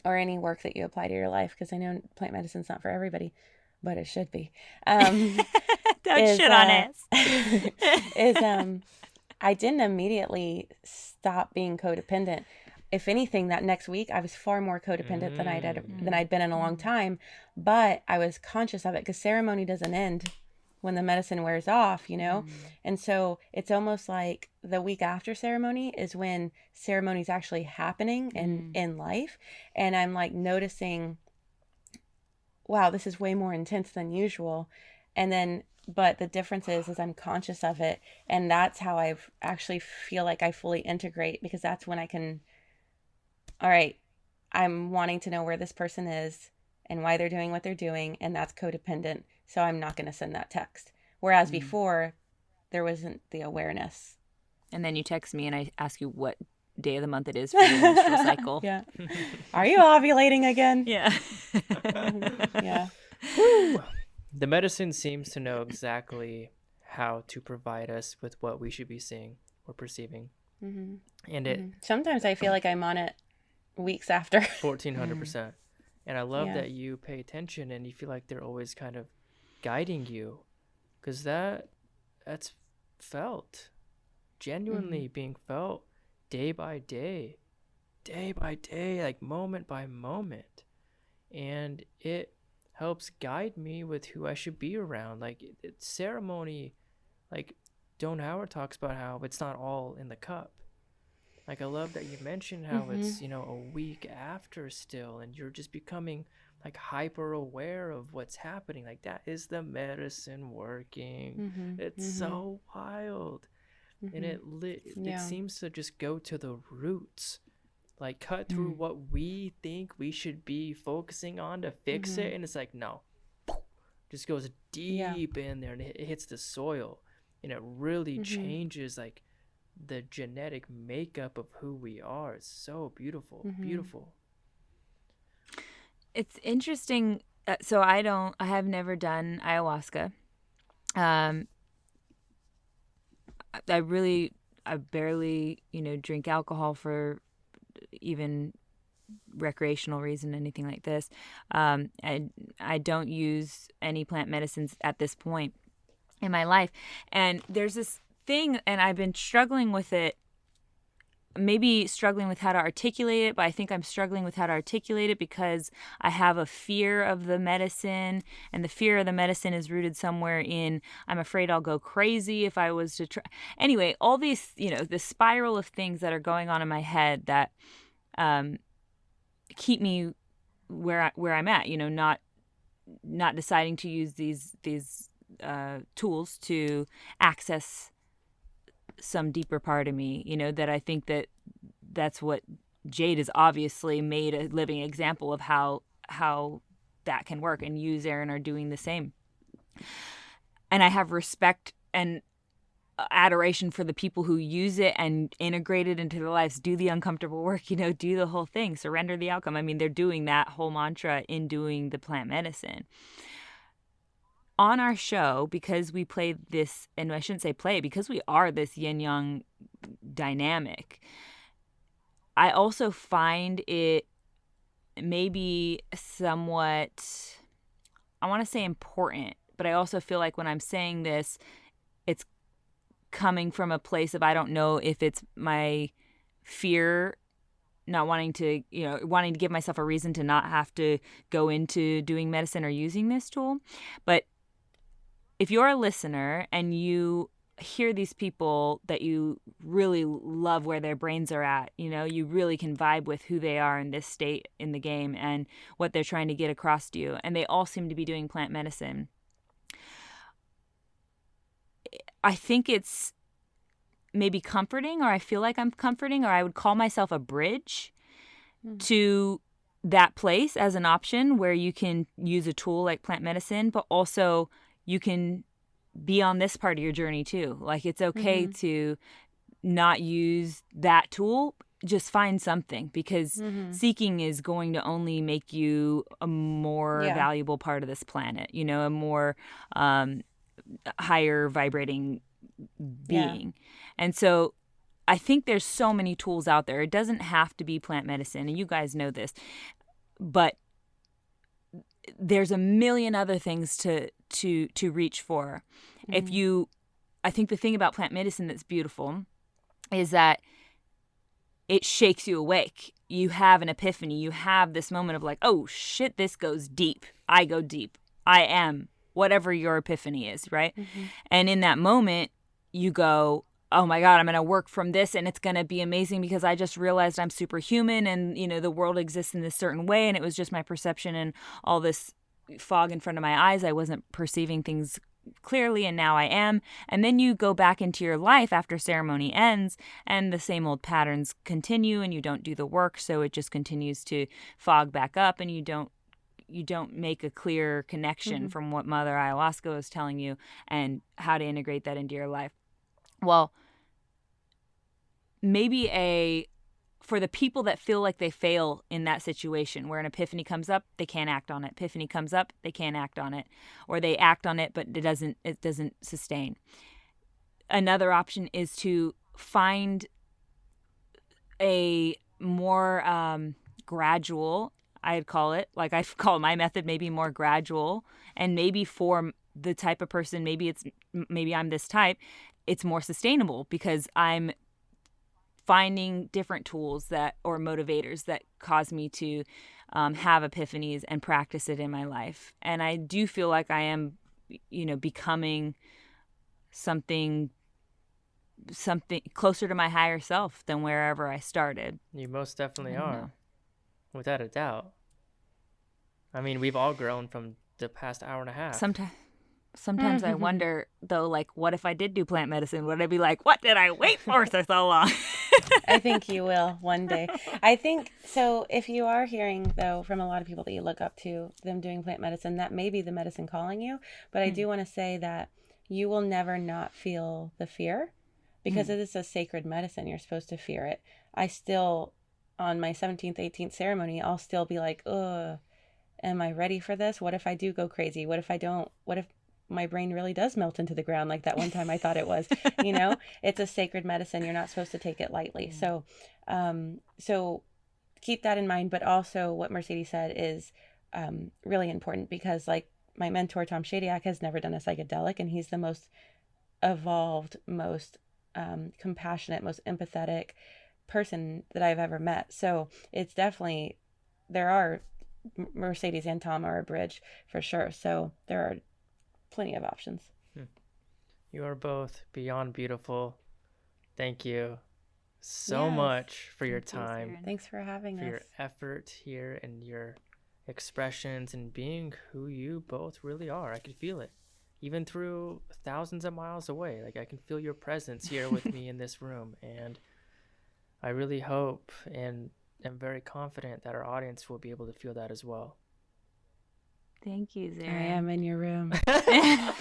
or any work that you apply to your life, because I know plant medicine's not for everybody, but it should be. Don't shit on us. I didn't immediately stop being codependent. If anything, that next week I was far more codependent than I'd been in a long time. But I was conscious of it because ceremony doesn't end when the medicine wears off, you know? And so it's almost like the week after ceremony is when ceremony's actually happening in life. And I'm like noticing, wow, this is way more intense than usual. And then, but the difference is I'm conscious of it. And that's how I actually feel like I fully integrate, because that's when I can, all right, I'm wanting to know where this person is and why they're doing what they're doing. And that's codependent. So I'm not going to send that text. Whereas before, there wasn't the awareness. And then you text me and I ask you what day of the month it is for your menstrual cycle. Yeah. Are you ovulating again? Yeah. Yeah. Woo. The medicine seems to know exactly how to provide us with what we should be seeing or perceiving. And it sometimes I feel like I'm on it weeks after. 1400%. And I love that you pay attention and you feel like they're always kind of guiding you, because that's felt, genuinely being felt day by day, like moment by moment. And it helps guide me with who I should be around. Like it's ceremony, like Don Howard talks about how it's not all in the cup. Like I love that you mentioned how it's, you know, a week after still, and you're just becoming like hyper aware of what's happening. Like that is the medicine working. It's so wild. And it seems to just go to the roots, like cut through what we think we should be focusing on to fix it. And it's like, no, just goes deep in there and it hits the soil, and it really changes like the genetic makeup of who we are. It's so beautiful. Beautiful. It's interesting. So I have never done ayahuasca. I barely, drink alcohol for even recreational reason, anything like this. I don't use any plant medicines at this point in my life. And there's this thing, and I've been struggling with it, maybe struggling with how to articulate it, but I think I'm struggling with how to articulate it because I have a fear of the medicine, and the fear of the medicine is rooted somewhere in, I'm afraid I'll go crazy if I was to try. Anyway, all these, the spiral of things that are going on in my head that keep me where I'm at, not deciding to use these tools to access some deeper part of me, that I think that's what Jade has obviously made a living example of how that can work, and you, Aaron, are doing the same. And I have respect and adoration for the people who use it and integrate it into their lives, do the uncomfortable work, do the whole thing, surrender the outcome. I mean, they're doing that whole mantra in doing the plant medicine. On our show, because we play this, and I shouldn't say play, because we are this yin-yang dynamic, I also find it maybe somewhat, I want to say important, but I also feel like when I'm saying this, it's coming from a place of, I don't know if it's my fear, not wanting to, wanting to give myself a reason to not have to go into doing medicine or using this tool. But if you're a listener and you hear these people that you really love where their brains are at, you really can vibe with who they are in this state in the game and what they're trying to get across to you, and they all seem to be doing plant medicine, I think it's maybe comforting, or I feel like I'm comforting, or I would call myself a bridge to that place as an option where you can use a tool like plant medicine, but also you can be on this part of your journey too. Like, it's okay to not use that tool. Just find something, because seeking is going to only make you a more valuable part of this planet, you know, a more higher vibrating being. And so I think there's so many tools out there. It doesn't have to be plant medicine, and you guys know this, but there's a million other things to reach for. I think the thing about plant medicine that's beautiful is that it shakes you awake. You have an epiphany. You have this moment of like, oh shit, this goes deep. I go deep. I am whatever your epiphany is, right? And in that moment, you go, oh my God, I'm going to work from this, and it's going to be amazing because I just realized I'm superhuman, and, you know, the world exists in this certain way, and it was just my perception and all this fog in front of my eyes. I wasn't perceiving things clearly, and now I am. And then you go back into your life after ceremony ends, and the same old patterns continue, and you don't do the work, so it just continues to fog back up, and you don't make a clear connection from what Mother Ayahuasca was telling you and how to integrate that into your life. Well, maybe for the people that feel like they fail in that situation where an epiphany comes up, they can't act on it. Epiphany comes up, they can't act on it. Or they act on it, but it doesn't sustain. Another option is to find a more gradual, I'd call it, like I call my method maybe more gradual, and maybe for the type of person, maybe I'm this type, it's more sustainable because I'm finding different tools or motivators that cause me to have epiphanies and practice it in my life. And I do feel like I am, you know, becoming something closer to my higher self than wherever I started. You most definitely are, without a doubt. I mean, we've all grown from the past hour and a half. Sometimes I wonder, though, like, what if I did do plant medicine? Would I be like, what did I wait for so long? I think you will one day. I think so. If you are hearing, though, from a lot of people that you look up to, them doing plant medicine, that may be the medicine calling you. But I do want to say that you will never not feel the fear, because it is a sacred medicine. You're supposed to fear it. I still, on my 17th, 18th ceremony, I'll still be like, ugh, am I ready for this? What if I do go crazy? What if I don't? What if my brain really does melt into the ground like that one time I thought it was? You know, it's a sacred medicine. You're not supposed to take it lightly. So keep that in mind. But also what Mercedes said is really important, because like my mentor, Tom Shadyac, has never done a psychedelic, and he's the most evolved, most compassionate, most empathetic person that I've ever met. So it's definitely, Mercedes and Tom are a bridge for sure. So there are plenty of options. You are both beyond beautiful. Thank you so much for your time. Thanks for having us. For your effort here and your expressions and being who you both really are. I could feel it. Even through thousands of miles away. Like, I can feel your presence here with me in this room. And I really hope and am very confident that our audience will be able to feel that as well. Thank you, Zara. I am in your room. I'm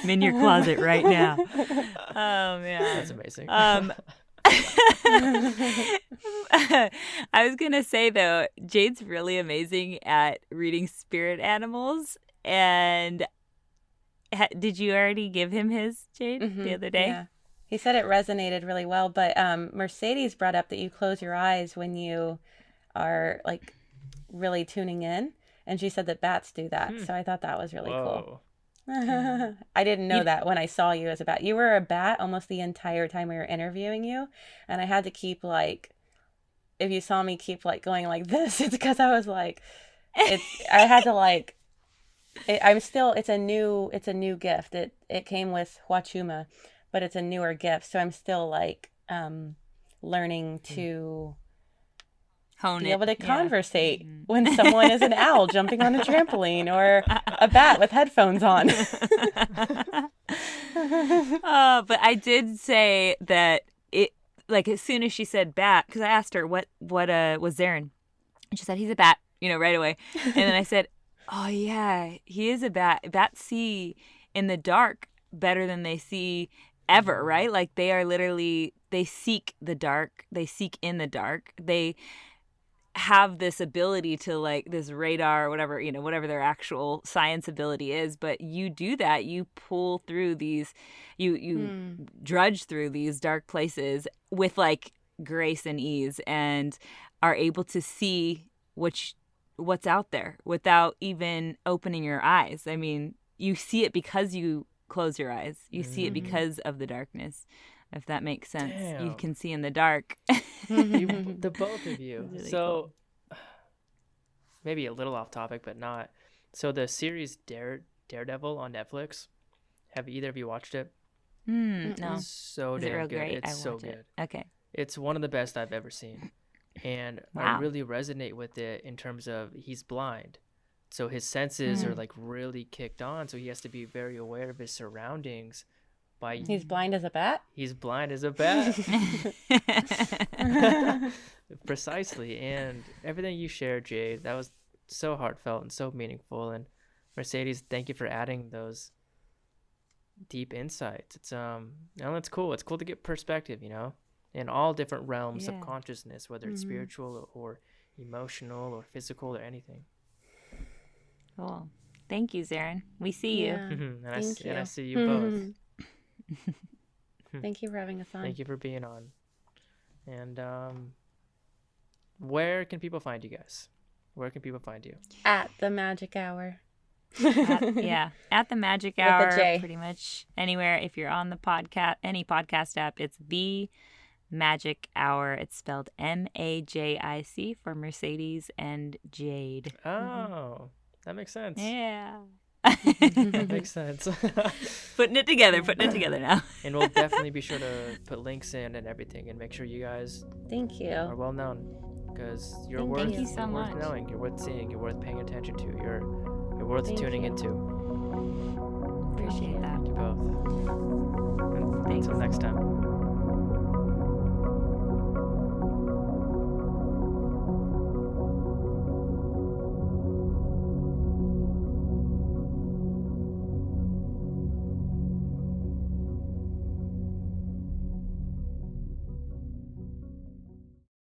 in your closet right now. Oh, man. That's amazing. I was going to say, though, Jade's really amazing at reading spirit animals. And did you already give him his, Jade, the other day? Yeah. He said it resonated really well. But Mercedes brought up that you close your eyes when you are like really tuning in, and she said that bats do that. So I thought that was really cool. I didn't know that when I saw you as a bat. You were a bat almost the entire time we were interviewing you, and I had to keep like, if you saw me keep like going like this, it's because I was like, I had to like, it's a new gift. It came with Huachuma, but it's a newer gift, so I'm still like learning to Hone be it. able to Yeah. conversate when someone is an owl jumping on a trampoline or a bat with headphones on. But I did say that it, like, as soon as she said bat, because I asked her what was Zarin, and she said he's a bat, right away. And then I said, oh yeah, he is a bat. Bats see in the dark better than they see ever, right? Like, they are literally, they seek the dark, they seek in the dark, they have this ability to, like, this radar or whatever, whatever their actual science ability is. But you do that, you pull through these, you drudge through these dark places with, like, grace and ease, and are able to see what's out there without even opening your eyes. I mean, you see it because you close your eyes. You see it because of the darkness, if that makes sense. Damn. You can see in the dark. The both of you. Really So maybe a little off topic, but not. So the series Daredevil on Netflix, have either of you watched it? No. It's so Is it damn real good. great? It's I so watch good. it. Okay. It's one of the best I've ever seen. And I Wow. really resonate with it in terms of he's blind. So his senses are, like, really kicked on. So he has to be very aware of his surroundings. He's blind as a bat? He's blind as a bat. Precisely. And everything you shared, Jade, that was so heartfelt and so meaningful. And Mercedes, thank you for adding those deep insights. It's it's cool. It's cool to get perspective, in all different realms of Yeah. consciousness, whether it's spiritual or emotional or physical or anything. Cool. Thank you, Zarin. We see you. Yeah. And Thank I you. see you both. Thank you for having us on. Thank you for being on. And where can people find you guys? Where can people find you? At the Majic Hour. At the Majic With a Hour, J. pretty much anywhere. If you're on the podcast, any podcast app, it's the Majic Hour. It's spelled Majic for Mercedes and Jade. Oh, that makes sense. Yeah. That makes sense. Putting it together now. And we'll definitely be sure to put links in and everything, and make sure you guys Thank you. are well known, because you're Thank worth, you so you're worth much. knowing, you're worth seeing, you're worth paying attention to, you're worth Thank tuning you. into. Appreciate that. Thank you both. And Thanks. until next time.